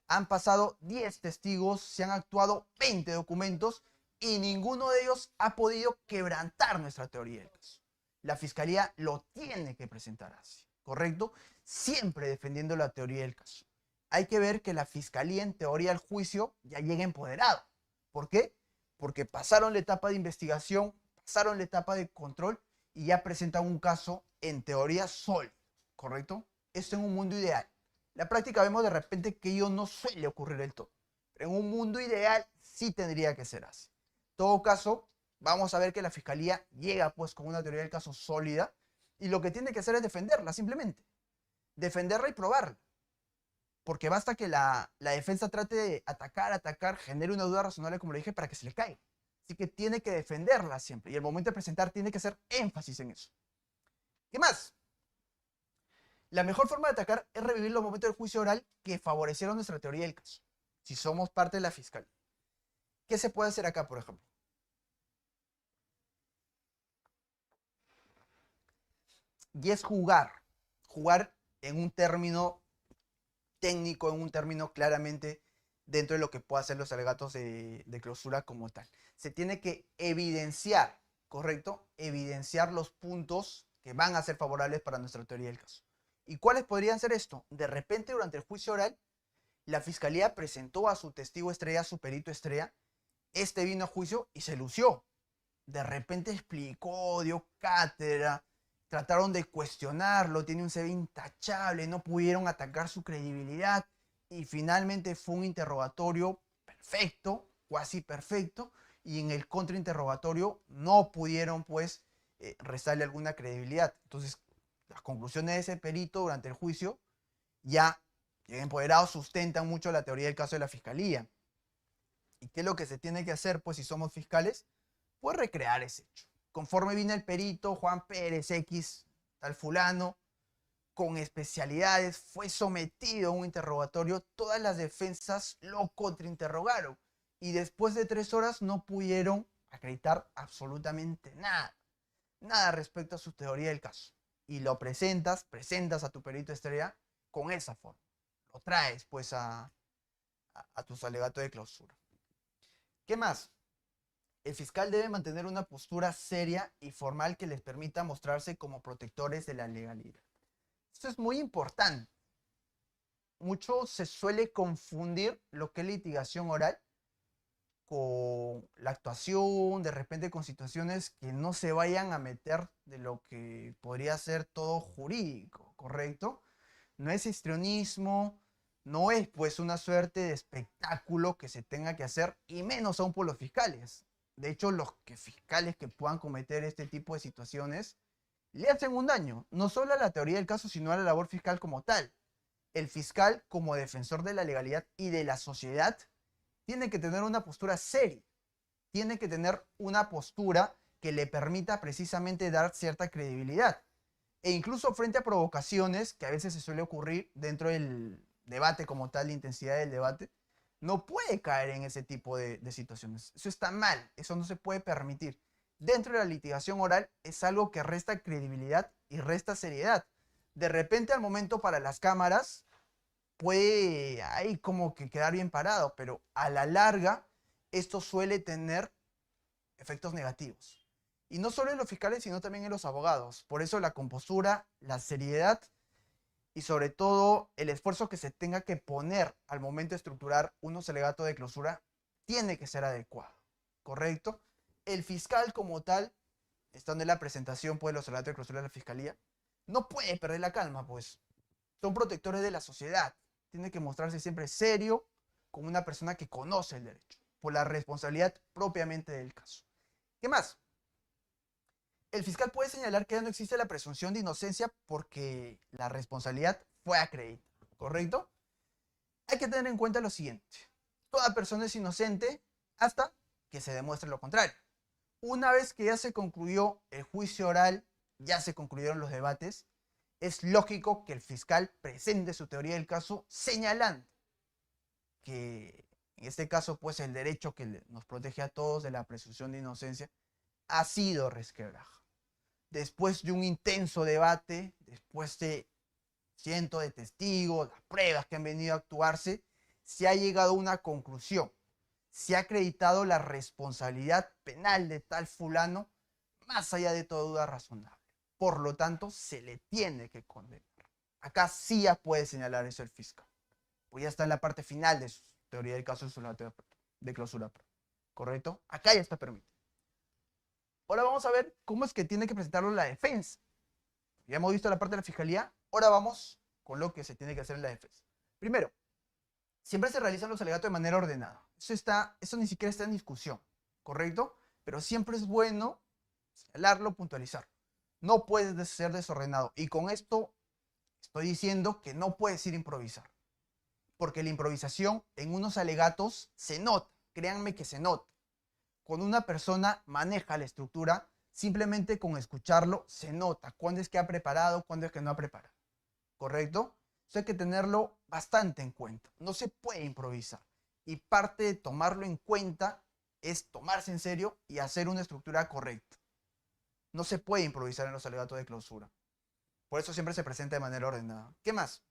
Han pasado 10 testigos, se han actuado 20 documentos y ninguno de ellos ha podido quebrantar nuestra teoría del caso. La Fiscalía lo tiene que presentar así, ¿correcto? Siempre defendiendo la teoría del caso. Hay que ver que la Fiscalía, en teoría, al juicio ya llega empoderado. ¿Por qué? Porque pasaron la etapa de investigación, pasaron la etapa de control y ya presentan un caso, en teoría, sólido, ¿correcto? Esto en un mundo ideal. En la práctica vemos de repente que ello no suele ocurrir del todo. Pero en un mundo ideal sí tendría que ser así. En todo caso, vamos a ver que la Fiscalía llega pues con una teoría del caso sólida y lo que tiene que hacer es defenderla simplemente. Defenderla y probarla. Porque basta que la defensa trate de atacar, genere una duda razonable, como le dije, para que se le caiga. Así que tiene que defenderla siempre. Y el momento de presentar tiene que hacer énfasis en eso. ¿Qué más? La mejor forma de atacar es revivir los momentos del juicio oral que favorecieron nuestra teoría del caso. Si somos parte de la fiscalía. ¿Qué se puede hacer acá, por ejemplo? Y es jugar. Jugar en un término técnico, en un término claramente dentro de lo que puedan hacer los alegatos de clausura como tal. Se tiene que evidenciar, ¿correcto? Evidenciar los puntos que van a ser favorables para nuestra teoría del caso. ¿Y cuáles podrían ser esto? De repente, durante el juicio oral, la Fiscalía presentó a su testigo estrella, a su perito estrella, este vino a juicio y se lució. De repente explicó, dio cátedra, trataron de cuestionarlo, tiene un CV intachable, no pudieron atacar su credibilidad y finalmente fue un interrogatorio perfecto, cuasi perfecto, y en el contrainterrogatorio no pudieron pues restarle alguna credibilidad. Entonces, las conclusiones de ese perito durante el juicio ya empoderados sustentan mucho la teoría del caso de la Fiscalía. ¿Y qué es lo que se tiene que hacer pues si somos fiscales? Pues recrear ese hecho. Conforme viene el perito Juan Pérez X, tal fulano, con especialidades, fue sometido a un interrogatorio, todas las defensas lo contrainterrogaron y después de 3 horas no pudieron acreditar absolutamente nada, nada respecto a su teoría del caso. Y lo presentas a tu perito estrella con esa forma. Lo traes pues a tus alegatos de clausura. ¿Qué más? El fiscal debe mantener una postura seria y formal que les permita mostrarse como protectores de la legalidad. Esto es muy importante. Mucho se suele confundir lo que es litigación oral con la actuación, de repente con situaciones que no se vayan a meter de lo que podría ser todo jurídico, ¿correcto? No es histrionismo, no es pues una suerte de espectáculo que se tenga que hacer, y menos aún por los fiscales. De hecho, los fiscales que puedan cometer este tipo de situaciones le hacen un daño, no solo a la teoría del caso, sino a la labor fiscal como tal. El fiscal, como defensor de la legalidad y de la sociedad, tiene que tener una postura seria, tiene que tener una postura que le permita precisamente dar cierta credibilidad. E incluso frente a provocaciones que a veces se suele ocurrir dentro del debate como tal, la intensidad del debate, no puede caer en ese tipo de situaciones. Eso está mal, eso no se puede permitir. Dentro de la litigación oral es algo que resta credibilidad y resta seriedad. De repente al momento para las cámaras puede ahí como que quedar bien parado, pero a la larga esto suele tener efectos negativos. Y no solo en los fiscales, sino también en los abogados. Por eso la compostura, la seriedad y sobre todo el esfuerzo que se tenga que poner al momento de estructurar unos alegatos de clausura tiene que ser adecuado, ¿correcto? El fiscal como tal, estando en la presentación pues, de los alegatos de clausura de la fiscalía, no puede perder la calma, pues. Son protectores de la sociedad. Tiene que mostrarse siempre serio, como una persona que conoce el derecho, por la responsabilidad propiamente del caso. ¿Qué más? El fiscal puede señalar que ya no existe la presunción de inocencia porque la responsabilidad fue acreditada, ¿correcto? Hay que tener en cuenta lo siguiente. Toda persona es inocente hasta que se demuestre lo contrario. Una vez que ya se concluyó el juicio oral, ya se concluyeron los debates, es lógico que el fiscal presente su teoría del caso señalando que en este caso pues el derecho que nos protege a todos de la presunción de inocencia ha sido resquebrajado. Después de un intenso debate, después de cientos de testigos, las pruebas que han venido a actuarse, se ha llegado a una conclusión. Se ha acreditado la responsabilidad penal de tal fulano más allá de toda duda razonable. Por lo tanto, se le tiene que condenar. Acá sí ya puede señalar eso el fiscal. Pues ya está en la parte final de su teoría del caso de clausura. ¿Correcto? Acá ya está permitido. Ahora vamos a ver cómo es que tiene que presentarlo la defensa. Ya hemos visto la parte de la fiscalía, ahora vamos con lo que se tiene que hacer en la defensa. Primero, siempre se realizan los alegatos de manera ordenada. Eso ni siquiera está en discusión, ¿correcto? Pero siempre es bueno señalarlo, puntualizarlo. No puedes ser desordenado. Y con esto estoy diciendo que no puedes ir a improvisar. Porque la improvisación en unos alegatos se nota. Créanme que se nota. Cuando una persona maneja la estructura, simplemente con escucharlo se nota cuándo es que ha preparado, cuándo es que no ha preparado. ¿Correcto? Eso hay que tenerlo bastante en cuenta. No se puede improvisar. Y parte de tomarlo en cuenta es tomarse en serio y hacer una estructura correcta. No se puede improvisar en los alegatos de clausura. Por eso siempre se presenta de manera ordenada. ¿Qué más?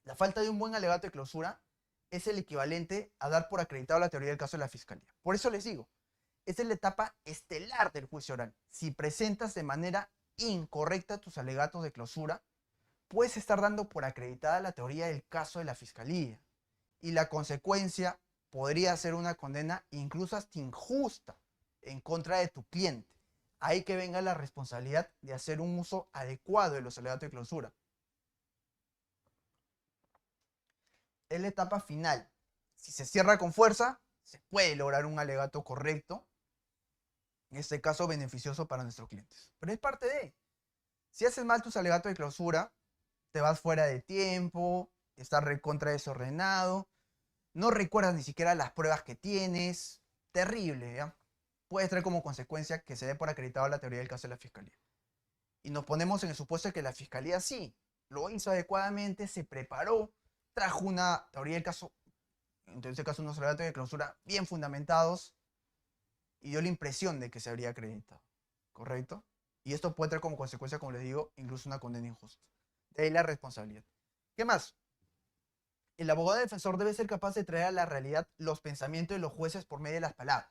La falta de un buen alegato de clausura es el equivalente a dar por acreditado la teoría del caso de la fiscalía. Por eso les digo, esta es la etapa estelar del juicio oral. Si presentas de manera incorrecta tus alegatos de clausura, puedes estar dando por acreditada la teoría del caso de la fiscalía. Y la consecuencia podría ser una condena incluso hasta injusta en contra de tu cliente. Ahí que venga la responsabilidad de hacer un uso adecuado de los alegatos de clausura. Es la etapa final. Si se cierra con fuerza, se puede lograr un alegato correcto, en este caso beneficioso para nuestros clientes. Pero es parte de. Si haces mal tus alegatos de clausura, te vas fuera de tiempo, estás recontra desordenado, no recuerdas ni siquiera las pruebas que tienes. Terrible, ¿ya? Puede traer como consecuencia que se dé por acreditado la teoría del caso de la fiscalía. Y nos ponemos en el supuesto de que la fiscalía sí, lo hizo adecuadamente, se preparó, trajo una teoría del caso, en este caso unos alegatos de clausura bien fundamentados, y dio la impresión de que se habría acreditado. ¿Correcto? Y esto puede traer como consecuencia, como les digo, incluso una condena injusta. De ahí la responsabilidad. ¿Qué más? El abogado defensor debe ser capaz de traer a la realidad los pensamientos de los jueces por medio de las palabras.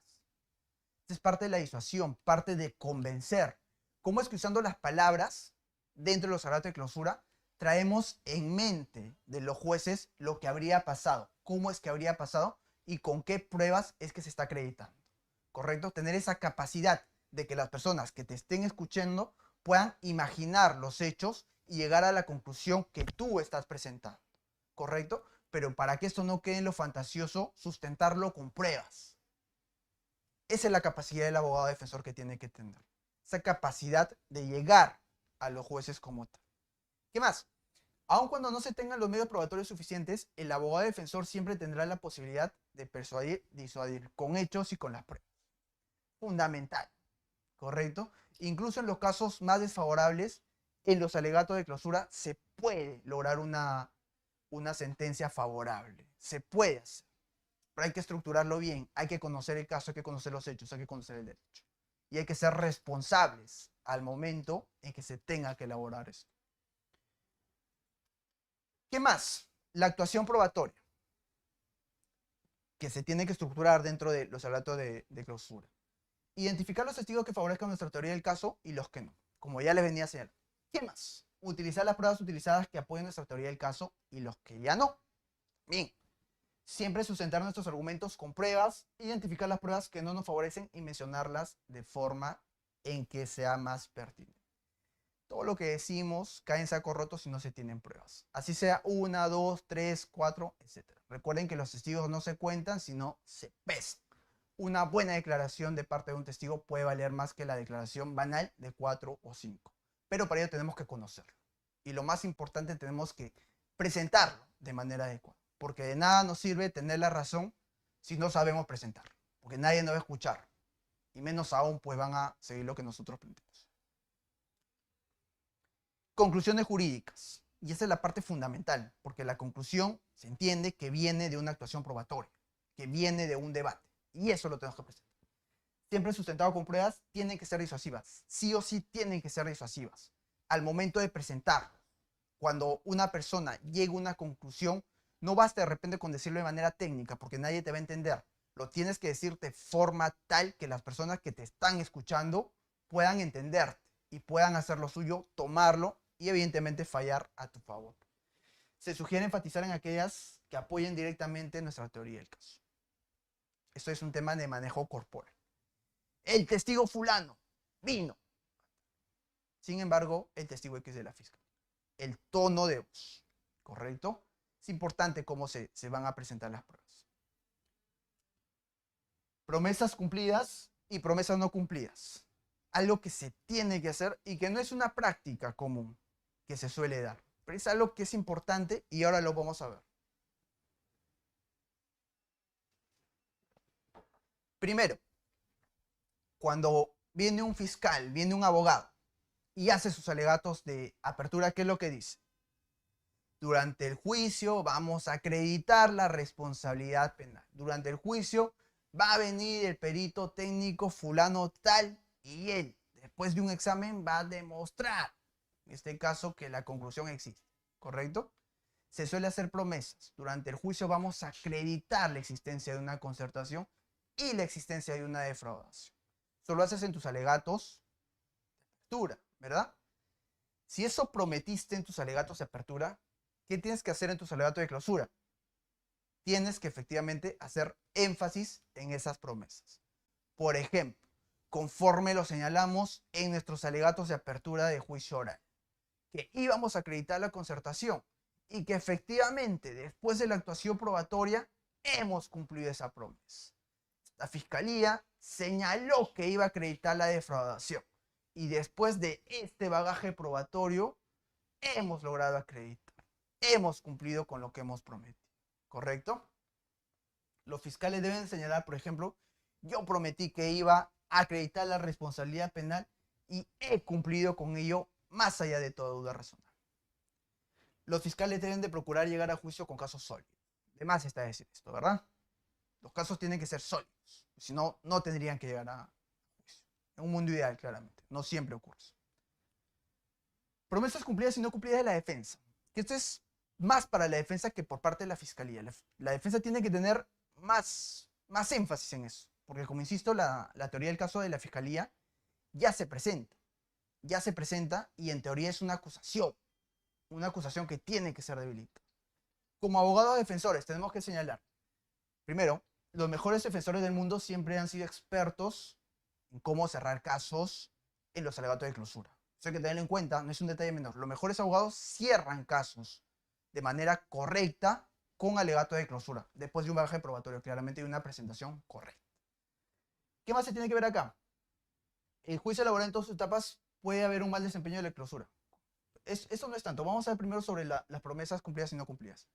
Esta es parte de la disuasión, parte de convencer. ¿Cómo es que usando las palabras dentro de los alegatos de clausura traemos en mente de los jueces lo que habría pasado? ¿Cómo es que habría pasado? ¿Y con qué pruebas es que se está acreditando? ¿Correcto? Tener esa capacidad de que las personas que te estén escuchando puedan imaginar los hechos y llegar a la conclusión que tú estás presentando. ¿Correcto? Pero para que esto no quede en lo fantasioso, sustentarlo con pruebas. Esa es la capacidad del abogado defensor que tiene que tener. Esa capacidad de llegar a los jueces como tal. ¿Qué más? Aun cuando no se tengan los medios probatorios suficientes, el abogado defensor siempre tendrá la posibilidad de persuadir, disuadir con hechos y con las pruebas. Fundamental, ¿correcto? Incluso en los casos más desfavorables, en los alegatos de clausura se puede lograr una sentencia favorable. Se puede hacer. Pero hay que estructurarlo bien. Hay que conocer el caso, hay que conocer los hechos, hay que conocer el derecho. Y hay que ser responsables al momento en que se tenga que elaborar esto. ¿Qué más? La actuación probatoria, que se tiene que estructurar dentro de los alegatos de clausura. Identificar los testigos que favorezcan nuestra teoría del caso y los que no, como ya les venía a señalar. ¿Qué más? Utilizar las pruebas utilizadas que apoyen nuestra teoría del caso y los que ya no. Bien, siempre sustentar nuestros argumentos con pruebas, identificar las pruebas que no nos favorecen y mencionarlas de forma en que sea más pertinente. todo lo que decimos cae en saco roto si no se tienen pruebas. Así sea 1, 2, 3, 4, etc. Recuerden que los testigos no se cuentan, sino se pesan. Una buena declaración de parte de un testigo puede valer más que la declaración banal de 4 o 5. Pero para ello tenemos que conocerlo. Y lo más importante, tenemos que presentarlo de manera adecuada. Porque de nada nos sirve tener la razón si no sabemos presentarlo. Porque nadie nos va a escuchar. Y menos aún, pues van a seguir lo que nosotros planteamos. Conclusiones jurídicas. Y esa es la parte fundamental, porque la conclusión se entiende que viene de una actuación probatoria, que viene de un debate. Y eso lo tenemos que presentar. Siempre sustentado con pruebas, tienen que ser disuasivas. Sí o sí tienen que ser disuasivas. Al momento de presentar, cuando una persona llega a una conclusión, no basta de repente con decirlo de manera técnica, porque nadie te va a entender. Lo tienes que decir de forma tal que las personas que te están escuchando puedan entenderte y puedan hacer lo suyo, tomarlo y evidentemente fallar a tu favor. Se sugiere enfatizar en aquellas que apoyen directamente nuestra teoría del caso. Esto es un tema de manejo corporal. El testigo fulano vino. Sin embargo, el testigo X de la fiscalía. El tono de voz, ¿correcto? Es importante cómo se van a presentar las pruebas. Promesas cumplidas y promesas no cumplidas. Algo que se tiene que hacer y que no es una práctica común que se suele dar, pero es algo que es importante y ahora lo vamos a ver. Primero, cuando viene un fiscal, viene un abogado y hace sus alegatos de apertura, ¿qué es lo que dice? Durante el juicio vamos a acreditar la responsabilidad penal. Durante el juicio va a venir el perito técnico fulano tal y él, después de un examen, va a demostrar, en este caso, que la conclusión existe, ¿correcto? Se suele hacer promesas. Durante el juicio vamos a acreditar la existencia de una concertación y la existencia de una defraudación. Eso lo haces en tus alegatos de apertura, ¿verdad? Si eso prometiste en tus alegatos de apertura, ¿qué tienes que hacer en tus alegatos de clausura? Tienes que efectivamente hacer énfasis en esas promesas. Por ejemplo, conforme lo señalamos en nuestros alegatos de apertura de juicio oral, que íbamos a acreditar la concertación y que efectivamente después de la actuación probatoria hemos cumplido esa promesa. La fiscalía señaló que iba a acreditar la defraudación y después de este bagaje probatorio hemos logrado acreditar. Hemos cumplido con lo que hemos prometido, ¿correcto? Los fiscales deben señalar, por ejemplo, yo prometí que iba a acreditar la responsabilidad penal y he cumplido con ello más allá de toda duda razonable. Los fiscales deben de procurar llegar a juicio con casos sólidos. De más está decir esto, ¿verdad? Los casos tienen que ser sólidos, si no, no tendrían que llegar a juicio. En un mundo ideal, claramente, no siempre ocurre. Promesas cumplidas y no cumplidas de la defensa. Que esto es más para la defensa que por parte de la fiscalía. La defensa tiene que tener más énfasis en eso. Porque como insisto, la teoría del caso de la fiscalía ya se presenta. Ya se presenta y en teoría es una acusación. Una acusación que tiene que ser debilitada. Como abogados defensores tenemos que señalar, primero, los mejores defensores del mundo siempre han sido expertos en cómo cerrar casos en los alegatos de clausura. Eso hay que tenerlo en cuenta, no es un detalle menor. Los mejores abogados cierran casos de manera correcta con alegato de clausura, después de un bagaje probatorio, claramente, y una presentación correcta. ¿Qué más se tiene que ver acá? El juicio laboral en todas sus etapas puede haber un mal desempeño de la clausura. Eso no es tanto. Vamos a ver primero sobre las promesas cumplidas y no cumplidas.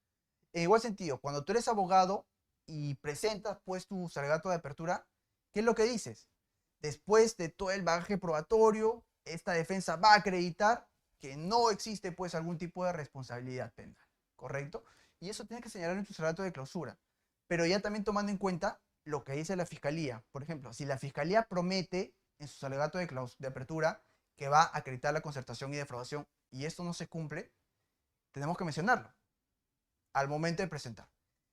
En igual sentido, cuando tú eres abogado y presentas pues tus alegatos de apertura, ¿qué es lo que dices? Después de todo el bagaje probatorio, esta defensa va a acreditar que no existe pues algún tipo de responsabilidad penal, ¿correcto? Y eso tiene que señalar en tus alegatos de clausura. Pero ya también tomando en cuenta lo que dice la fiscalía. Por ejemplo, si la fiscalía promete en sus alegatos de apertura que va a acreditar la concertación y defraudación y esto no se cumple, tenemos que mencionarlo al momento de presentar.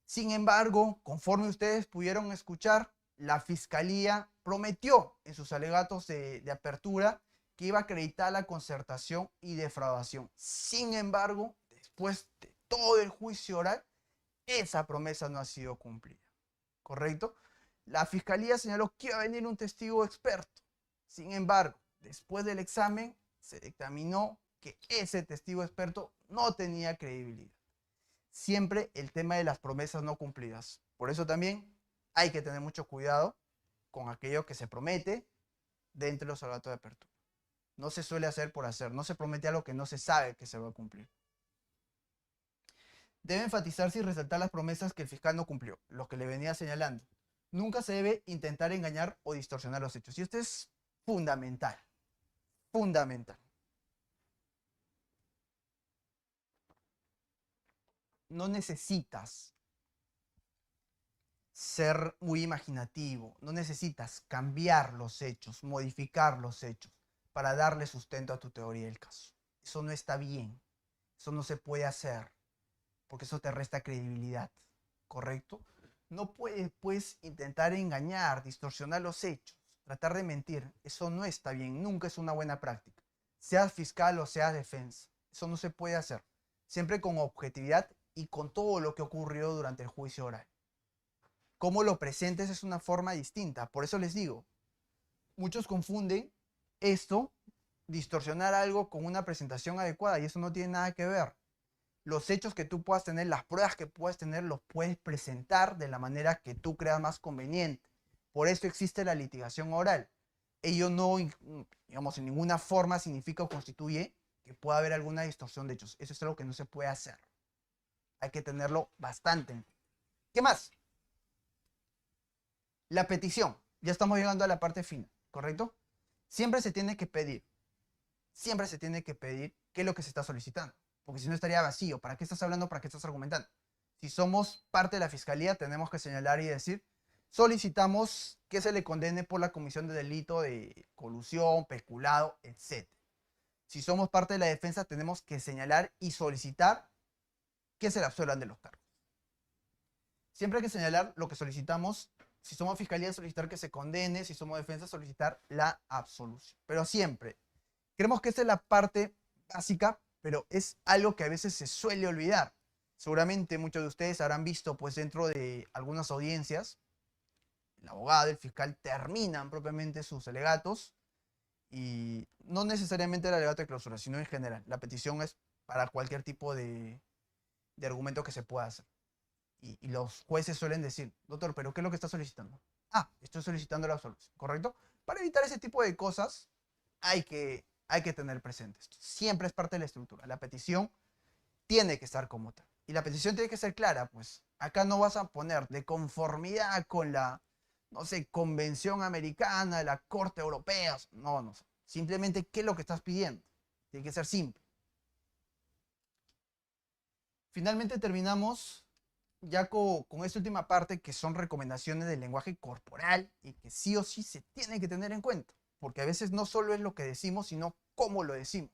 Sin embargo, conforme ustedes pudieron escuchar, la fiscalía prometió en sus alegatos de apertura que iba a acreditar la concertación y defraudación. Sin embargo, después de todo el juicio oral, esa promesa no ha sido cumplida. ¿Correcto? La fiscalía señaló que iba a venir un testigo experto. Sin embargo, después del examen, se dictaminó que ese testigo experto no tenía credibilidad. Siempre el tema de las promesas no cumplidas. Por eso también hay que tener mucho cuidado con aquello que se promete dentro de los alegatos de apertura. No se suele hacer por hacer, no se promete algo que no se sabe que se va a cumplir. Debe enfatizarse y resaltar las promesas que el fiscal no cumplió, lo que le venía señalando. Nunca se debe intentar engañar o distorsionar los hechos. Y esto es fundamental, fundamental. No necesitas ser muy imaginativo, no necesitas cambiar los hechos, modificar los hechos para darle sustento a tu teoría del caso. Eso no está bien, eso no se puede hacer, porque eso te resta credibilidad, ¿correcto? No puedes, pues, intentar engañar, distorsionar los hechos, tratar de mentir. Eso no está bien, nunca es una buena práctica. Seas fiscal o seas defensa, eso no se puede hacer. Siempre con objetividad y con todo lo que ocurrió durante el juicio oral. Cómo lo presentes es una forma distinta. Por eso les digo, muchos confunden esto, distorsionar algo con una presentación adecuada, y eso no tiene nada que ver. Los hechos que tú puedas tener, las pruebas que puedas tener, los puedes presentar de la manera que tú creas más conveniente. Por eso existe la litigación oral. Ello no, digamos, en ninguna forma significa o constituye que pueda haber alguna distorsión de hechos. Eso es algo que no se puede hacer. Hay que tenerlo bastante en cuenta. ¿Qué más? La petición. Ya estamos llegando a la parte final, ¿correcto? Siempre se tiene que pedir. Siempre se tiene que pedir qué es lo que se está solicitando. Porque si no estaría vacío. ¿Para qué estás hablando? ¿Para qué estás argumentando? Si somos parte de la fiscalía, tenemos que señalar y decir, solicitamos que se le condene por la comisión de delito de colusión, peculado, etc. Si somos parte de la defensa, tenemos que señalar y solicitar que se le absuelvan de los cargos. Siempre hay que señalar lo que solicitamos. Si somos fiscalía, solicitar que se condene. Si somos defensa, solicitar la absolución. Pero siempre. Creemos que esta es la parte básica, pero es algo que a veces se suele olvidar. Seguramente muchos de ustedes habrán visto, pues, dentro de algunas audiencias, el abogado, el fiscal terminan propiamente sus alegatos, y no necesariamente el alegato de clausura, sino en general. La petición es para cualquier tipo de argumento que se pueda hacer. Y los jueces suelen decir, doctor, ¿pero qué es lo que está solicitando? Ah, estoy solicitando la absolución, ¿correcto? Para evitar ese tipo de cosas, hay que tener presente esto. Siempre es parte de la estructura. La petición tiene que estar como tal. Y la petición tiene que ser clara, pues. Acá no vas a poner de conformidad con la, no sé, Convención Americana, la Corte Europea. No, no. Simplemente, ¿qué es lo que estás pidiendo? Tiene que ser simple. Finalmente terminamos ya con esta última parte, que son recomendaciones del lenguaje corporal y que sí o sí se tiene que tener en cuenta. Porque a veces no solo es lo que decimos, sino cómo lo decimos.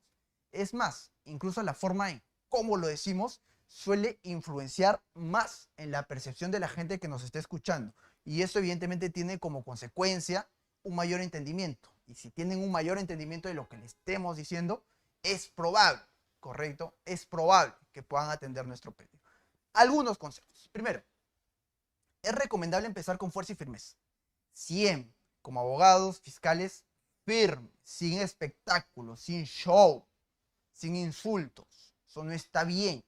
Es más, incluso la forma en cómo lo decimos suele influenciar más en la percepción de la gente que nos está escuchando. Y eso evidentemente tiene como consecuencia un mayor entendimiento. Y si tienen un mayor entendimiento de lo que le estemos diciendo, es probable, ¿correcto? Es probable que puedan atender nuestro pedido. Algunos consejos. Primero, es recomendable empezar con fuerza y firmeza. Siempre, como abogados, fiscales, firmes, sin espectáculos, sin show, sin insultos. Eso no está bien.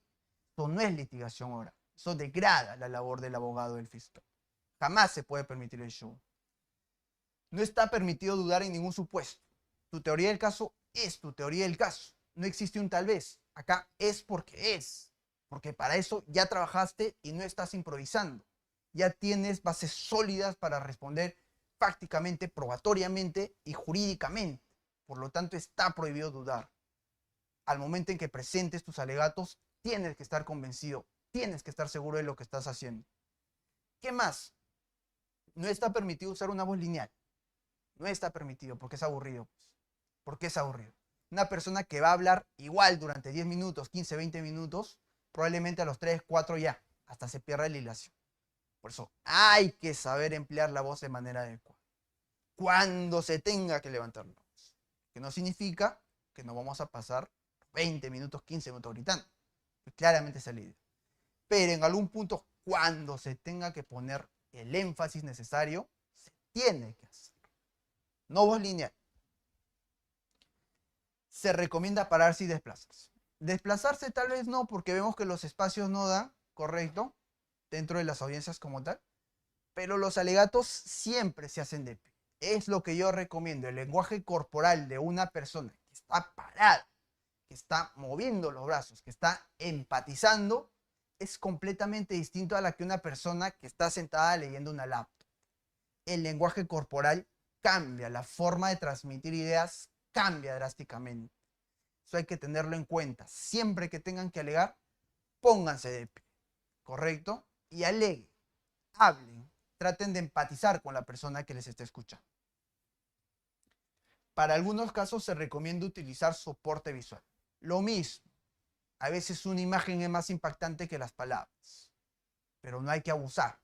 Eso no es litigación oral. Eso degrada la labor del abogado del fiscal. Jamás se puede permitir el show. No está permitido dudar en ningún supuesto. Tu teoría del caso es tu teoría del caso. No existe un tal vez. Acá es porque es. Porque para eso ya trabajaste y no estás improvisando. Ya tienes bases sólidas para responder prácticamente, probatoriamente y jurídicamente. Por lo tanto, está prohibido dudar. Al momento en que presentes tus alegatos, tienes que estar convencido, tienes que estar seguro de lo que estás haciendo. ¿Qué más? No está permitido usar una voz lineal. No está permitido porque es aburrido. ¿Por qué es aburrido? Una persona que va a hablar igual durante 10 minutos, 15, 20 minutos, probablemente a los 3, 4 ya, hasta se pierda la hilación. Por eso hay que saber emplear la voz de manera adecuada. Cuando se tenga que levantar la voz. Que no significa que no vamos a pasar 20 minutos, 15 minutos gritando. Claramente esa es la idea. Pero en algún punto, cuando se tenga que poner el énfasis necesario, se tiene que hacer. No voz lineal. se recomienda pararse y desplazarse. Desplazarse tal vez no, porque vemos que los espacios no dan, correcto, dentro de las audiencias como tal, pero los alegatos siempre se hacen de pie. Es lo que yo recomiendo. El lenguaje corporal de una persona que está parada, que está moviendo los brazos, que está empatizando, es completamente distinto a la que una persona que está sentada leyendo una laptop. El lenguaje corporal cambia, la forma de transmitir ideas cambia drásticamente. Eso hay que tenerlo en cuenta. Siempre que tengan que alegar, pónganse de pie, ¿correcto? Y aleguen, hablen, traten de empatizar con la persona que les está escuchando. Para algunos casos se recomienda utilizar soporte visual. Lo mismo, a veces una imagen es más impactante que las palabras, pero no hay que abusar.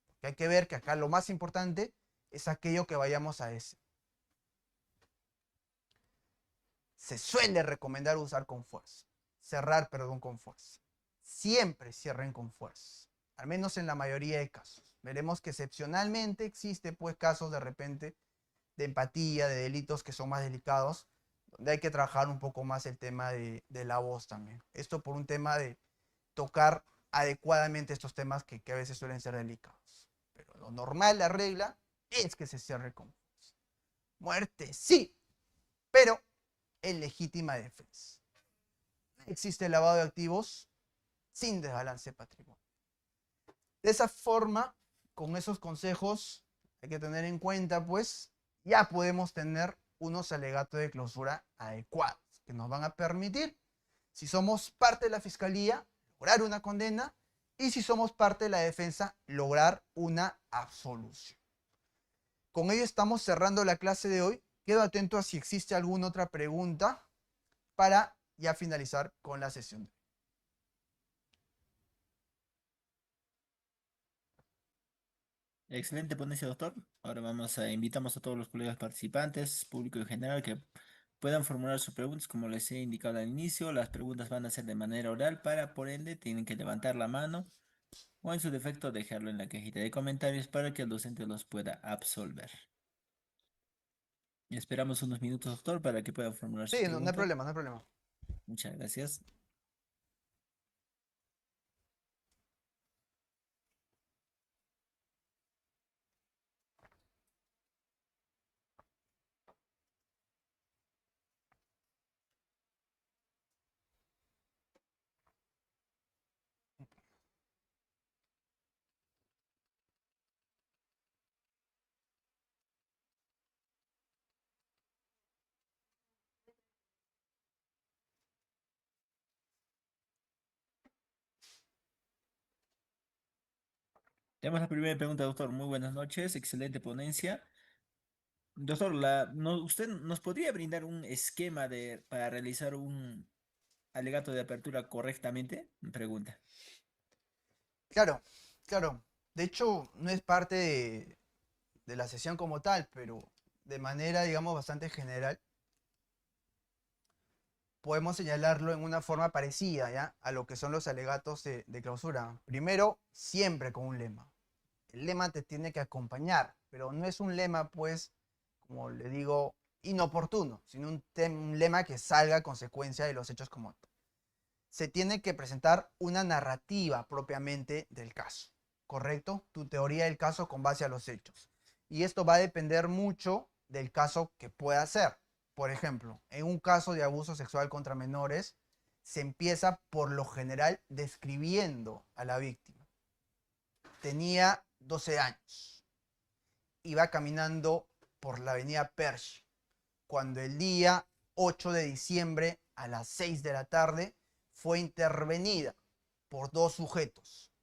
Porque hay que ver que acá lo más importante es aquello que vayamos a decir. Se suele recomendar usar con fuerza. Cerrar, perdón, con fuerza. Siempre cierren con fuerza. Al menos en la mayoría de casos. Veremos que excepcionalmente existe pues casos de repente de empatía, de delitos que son más delicados, donde hay que trabajar un poco más el tema de la voz también. Esto por un tema de tocar adecuadamente estos temas que a veces suelen ser delicados. Pero lo normal, la regla, es que se cierre con fuerza. Muerte, sí, pero en legítima defensa. Existe lavado de activos sin desbalance patrimonial. De esa forma, con esos consejos, hay que tener en cuenta, pues, ya podemos tener unos alegatos de clausura adecuados que nos van a permitir, si somos parte de la fiscalía, lograr una condena y si somos parte de la defensa, lograr una absolución. Con ello estamos cerrando la clase de hoy. Quedo atento a si existe alguna otra pregunta para ya finalizar con la sesión. Excelente ponencia, doctor. Ahora invitamos a todos los colegas participantes, público en general, que puedan formular sus preguntas. Como les he indicado al inicio, las preguntas van a ser de manera oral, por ende, tienen que levantar la mano o en su defecto dejarlo en la cajita de comentarios para que el docente los pueda absolver. Y esperamos unos minutos, doctor, para que puedan formular sus Sí, no hay preguntas. problema, no hay problema. Muchas gracias. Tenemos la primera pregunta, doctor. Muy buenas noches, excelente ponencia. Doctor, ¿usted nos podría brindar un esquema para realizar un alegato de apertura correctamente? Pregunta. Claro, claro. De hecho, no es parte de la sesión como tal, pero de manera, digamos, bastante general, podemos señalarlo en una forma parecida, ¿ya? A lo que son los alegatos de clausura. Primero, siempre con un lema. El lema te tiene que acompañar, pero no es un lema, pues, como le digo, inoportuno, sino un lema que salga a consecuencia de los hechos como tal. Se tiene que presentar una narrativa propiamente del caso, ¿correcto? Tu teoría del caso con base a los hechos. Y esto va a depender mucho del caso que pueda ser. Por ejemplo, en un caso de abuso sexual contra menores, se empieza por lo general describiendo a la víctima. Tenía 12 años. Iba caminando por la avenida Pershing, cuando el día 8 de diciembre a las 6 de la tarde fue intervenida por dos sujetos.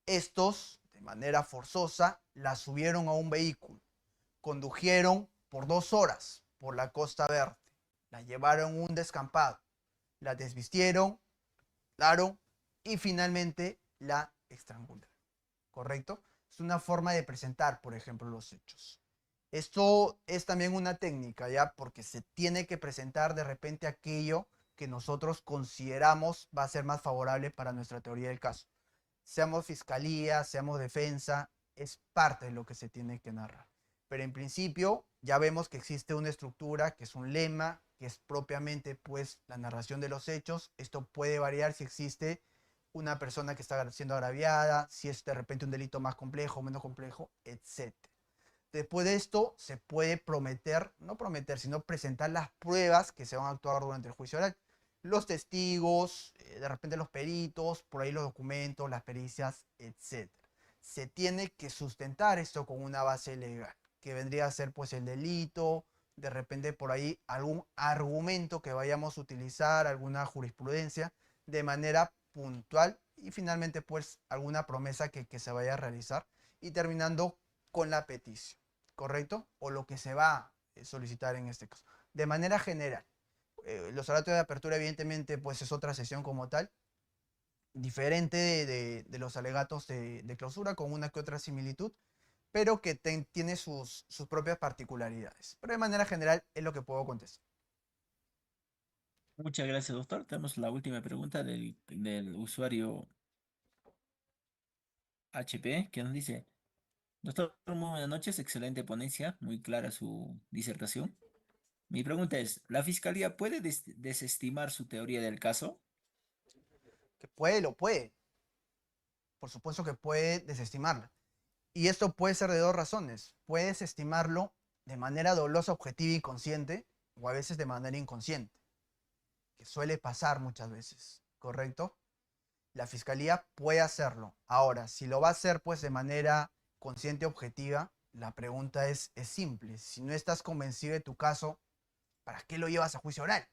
Estos, de manera forzosa, la subieron a un vehículo, condujeron por 2 horas por la Costa Verde, la llevaron a un descampado, la desvistieron, claro, y finalmente la estrangularon. ¿Correcto? Es una forma de presentar, por ejemplo, los hechos. Esto es también una técnica, ¿ya? Porque se tiene que presentar de repente aquello que nosotros consideramos va a ser más favorable para nuestra teoría del caso. Seamos fiscalía, seamos defensa, es parte de lo que se tiene que narrar. Pero en principio ya vemos que existe una estructura que es un lema, que es propiamente pues la narración de los hechos. Esto puede variar si existe una persona que está siendo agraviada, si es de repente un delito más complejo, menos complejo, etc. Después de esto se puede prometer, no prometer, sino presentar las pruebas que se van a actuar durante el juicio oral. Los testigos, de repente los peritos, por ahí los documentos, las pericias, etc. Se tiene que sustentar esto con una base legal, que vendría a ser pues el delito, de repente por ahí algún argumento que vayamos a utilizar, alguna jurisprudencia, de manera puntual y finalmente pues alguna promesa que se vaya a realizar y terminando con la petición. ¿Correcto? O lo que se va a solicitar en este caso. De manera general, los alegatos de apertura evidentemente pues es otra sesión como tal, diferente de los alegatos de clausura con una que otra similitud, pero que tiene sus propias particularidades. Pero de manera general es lo que puedo contestar. Muchas gracias, doctor. Tenemos la última pregunta del usuario HP, que nos dice, doctor, muy buenas noches, excelente ponencia, muy clara su disertación. Mi pregunta es, ¿la fiscalía puede desestimar su teoría del caso? Que puede, lo puede. Por supuesto que puede desestimarla. Y esto puede ser de dos razones. Puede desestimarlo de manera dolosa, objetiva y consciente, o a veces de manera inconsciente, que suele pasar muchas veces, ¿correcto? La fiscalía puede hacerlo. Ahora, si lo va a hacer pues de manera consciente y objetiva, la pregunta es simple. Si no estás convencido de tu caso, ¿para qué lo llevas a juicio oral?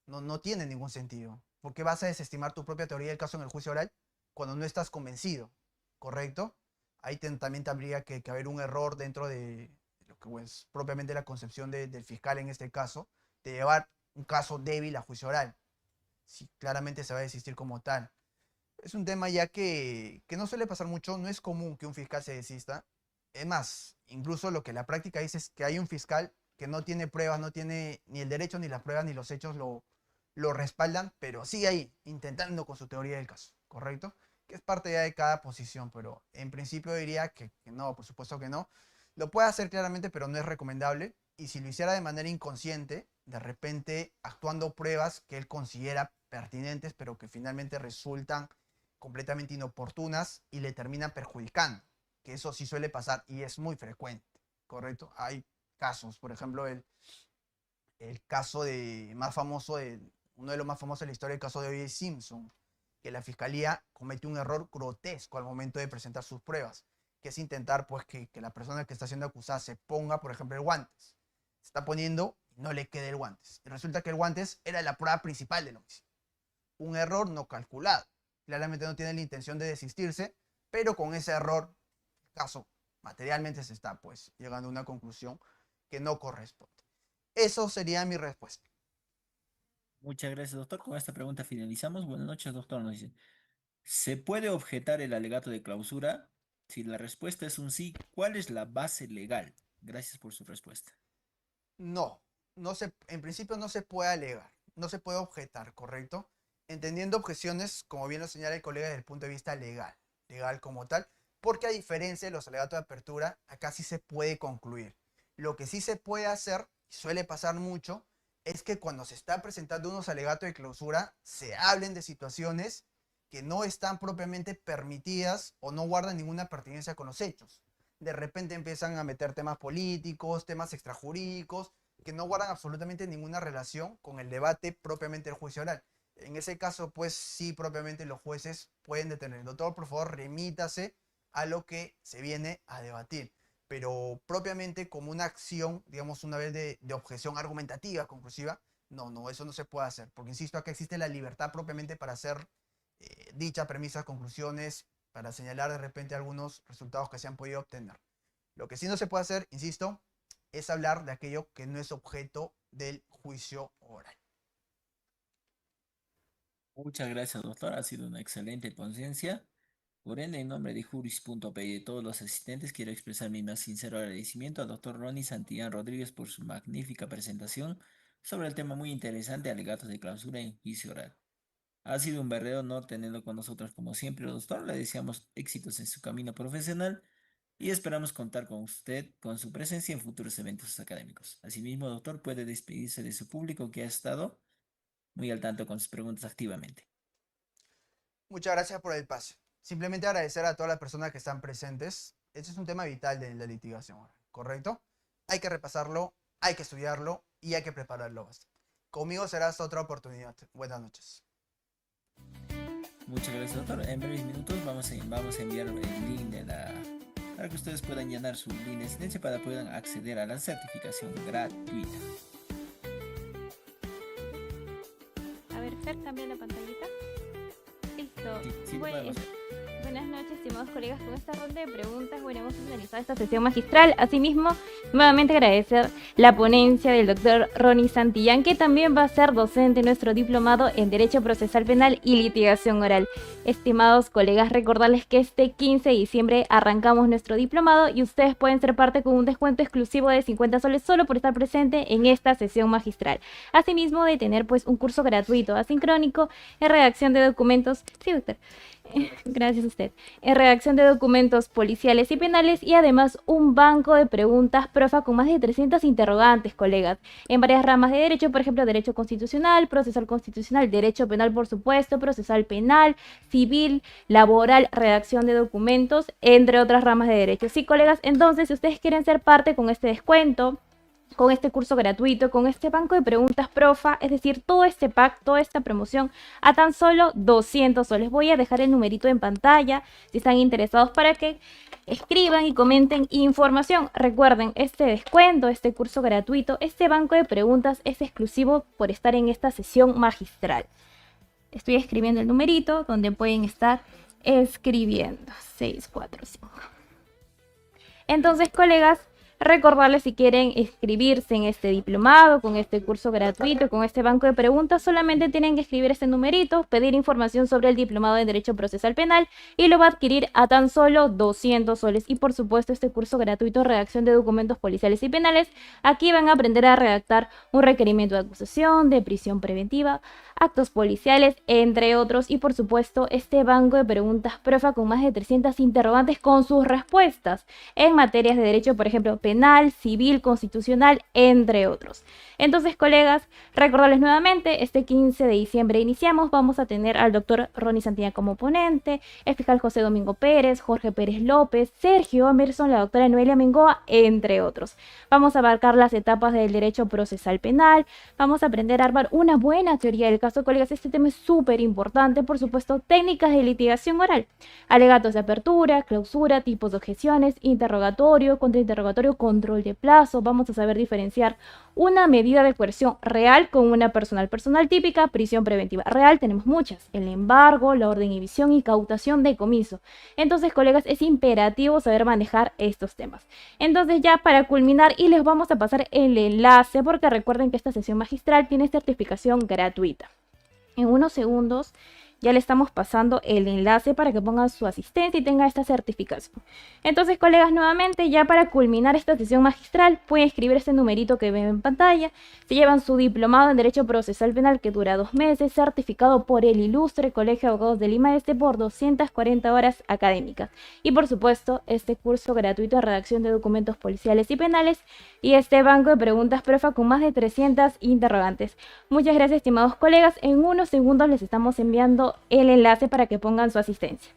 No tiene ningún sentido. ¿Por qué vas a desestimar tu propia teoría del caso en el juicio oral cuando no estás convencido? ¿Correcto? Ahí también tendría que haber un error dentro de lo que es propiamente la concepción del fiscal en este caso, de llevar un caso débil a juicio oral. Si claramente se va a desistir como tal. Es un tema ya que no suele pasar mucho, no es común que un fiscal se desista. Es más, incluso lo que la práctica dice es que hay un fiscal que no tiene pruebas, no tiene ni el derecho, ni las pruebas, ni los hechos lo respaldan, pero sigue ahí, intentando con su teoría del caso, ¿correcto? Que es parte ya de cada posición, pero en principio diría que no, por supuesto que no. Lo puede hacer claramente, pero no es recomendable. Y si lo hiciera de manera inconsciente, de repente actuando pruebas que él considera pertinentes, pero que finalmente resultan completamente inoportunas y le terminan perjudicando, que eso sí suele pasar y es muy frecuente, ¿correcto? Hay casos, por ejemplo, el caso más famoso, uno de los más famosos de la historia, el caso de O.J. Simpson, que la fiscalía comete un error grotesco al momento de presentar sus pruebas, que es intentar pues que la persona que está siendo acusada se ponga, por ejemplo, el guantes. Se está poniendo y no le quede el guantes. Y resulta que el guantes era la prueba principal del homicidio. Un error no calculado. Claramente no tiene la intención de desistirse, pero con ese error, el caso materialmente se está pues llegando a una conclusión que no corresponde. Eso sería mi respuesta. Muchas gracias, doctor. Con esta pregunta finalizamos. Buenas noches, doctor. Nos dice, ¿se puede objetar el alegato de clausura? Si la respuesta es un sí, ¿cuál es la base legal? Gracias por su respuesta. No, en principio no se puede alegar, no se puede objetar, ¿correcto? Entendiendo objeciones, como bien lo señala el colega, desde el punto de vista legal, legal como tal, porque a diferencia de los alegatos de apertura, acá sí se puede concluir. Lo que sí se puede hacer, y suele pasar mucho, es que cuando se está presentando unos alegatos de clausura, se hablen de situaciones que no están propiamente permitidas o no guardan ninguna pertinencia con los hechos. De repente empiezan a meter temas políticos, temas extrajurídicos, que no guardan absolutamente ninguna relación con el debate propiamente del juicio oral. En ese caso, pues sí, propiamente los jueces pueden detener. Doctor, por favor, remítase a lo que se viene a debatir. Pero propiamente como una acción, digamos, una vez de objeción argumentativa, conclusiva, no, eso no se puede hacer. Porque, insisto, acá existe la libertad propiamente para hacer dichas premisas, conclusiones, para señalar de repente algunos resultados que se han podido obtener. Lo que sí no se puede hacer, insisto, es hablar de aquello que no es objeto del juicio oral. Muchas gracias, doctor. Ha sido una excelente conciencia. Por ende, en nombre de Juris.p y de todos los asistentes, quiero expresar mi más sincero agradecimiento al doctor Ronnie Santillán Rodríguez por su magnífica presentación sobre el tema muy interesante, alegatos de clausura en juicio oral. Ha sido un verdadero honor tenerlo con nosotros como siempre, doctor. Le deseamos éxitos en su camino profesional y esperamos contar con usted, con su presencia en futuros eventos académicos. Asimismo, doctor, puede despedirse de su público que ha estado muy al tanto con sus preguntas activamente. Muchas gracias por el pase. Simplemente agradecer a todas las personas que están presentes. Este es un tema vital de la litigación, ¿correcto? Hay que repasarlo, hay que estudiarlo y hay que prepararlo bastante. Conmigo será hasta otra oportunidad. Buenas noches. Muchas gracias, doctor. En breves minutos vamos a enviar el link para que ustedes puedan llenar su link de asistencia para que puedan acceder a la certificación gratuita. A ver, Fer, cambia la pantallita. Listo. Sí, podemos. Buenas noches, estimados colegas. Con esta ronda de preguntas, bueno, hemos finalizado esta sesión magistral. Asimismo, nuevamente agradecer la ponencia del doctor Ronnie Santillán, que también va a ser docente en nuestro diplomado en Derecho Procesal Penal y Litigación Oral. Estimados colegas, recordarles que este 15 de diciembre arrancamos nuestro diplomado y ustedes pueden ser parte con un descuento exclusivo de 50 soles solo por estar presente en esta sesión magistral. Asimismo, de tener pues un curso gratuito asincrónico en redacción de documentos. Sí, doctor. Gracias a usted. En redacción de documentos policiales y penales y además un banco de preguntas profa con más de 300 interrogantes, colegas, en varias ramas de derecho, por ejemplo, derecho constitucional, procesal constitucional, derecho penal, por supuesto, procesal penal, civil, laboral, redacción de documentos, entre otras ramas de derecho. Sí, colegas, entonces, si ustedes quieren ser parte con este descuento, con este curso gratuito, con este banco de preguntas profa, es decir, todo este pack, toda esta promoción a tan solo 200 soles. Voy a dejar el numerito en pantalla si están interesados para que escriban y comenten información. Recuerden, este descuento, este curso gratuito, este banco de preguntas es exclusivo por estar en esta sesión magistral. Estoy escribiendo el numerito donde pueden estar escribiendo. 645. Entonces, colegas, recordarles, si quieren inscribirse en este diplomado, con este curso gratuito, con este banco de preguntas, solamente tienen que escribir este numerito, pedir información sobre el diplomado en Derecho Procesal Penal y lo va a adquirir a tan solo 200 soles. Y por supuesto, este curso gratuito, redacción de documentos policiales y penales, aquí van a aprender a redactar un requerimiento de acusación, de prisión preventiva, actos policiales, entre otros. Y por supuesto, este banco de preguntas profa con más de 300 interrogantes con sus respuestas en materias de derecho, por ejemplo, penal, civil, constitucional, entre otros. Entonces, colegas, recordarles nuevamente, este 15 de diciembre iniciamos, vamos a tener al doctor Ronnie Santillán como ponente, el fiscal José Domingo Pérez, Jorge Pérez López, Sergio Emerson, la doctora Noelia Mengoa, entre otros. Vamos a abarcar las etapas del derecho procesal penal, vamos a aprender a armar una buena teoría del caso, colegas. Este tema es súper importante, por supuesto, técnicas de litigación oral, alegatos de apertura, clausura, tipos de objeciones, interrogatorio, contrainterrogatorio, control de plazo. Vamos a saber diferenciar una medida de coerción real con una personal. Personal típica, prisión preventiva. Real tenemos muchas: el embargo, la orden de inhibición y cautación de comiso. Entonces, colegas, es imperativo saber manejar estos temas. Entonces, ya para culminar, y les vamos a pasar el enlace, porque recuerden que esta sesión magistral tiene certificación gratuita. En unos segundos ya le estamos pasando el enlace para que pongan su asistencia y tengan esta certificación. Entonces, colegas, nuevamente, ya para culminar esta sesión magistral, pueden escribir este numerito que ven en pantalla. Se llevan su diplomado en Derecho Procesal Penal, que dura 2 meses, certificado por el Ilustre Colegio de Abogados de Lima Este por 240 horas académicas. Y por supuesto, este curso gratuito de redacción de documentos policiales y penales y este banco de preguntas profa con más de 300 interrogantes. Muchas gracias, estimados colegas. En unos segundos les estamos enviando el enlace para que pongan su asistencia.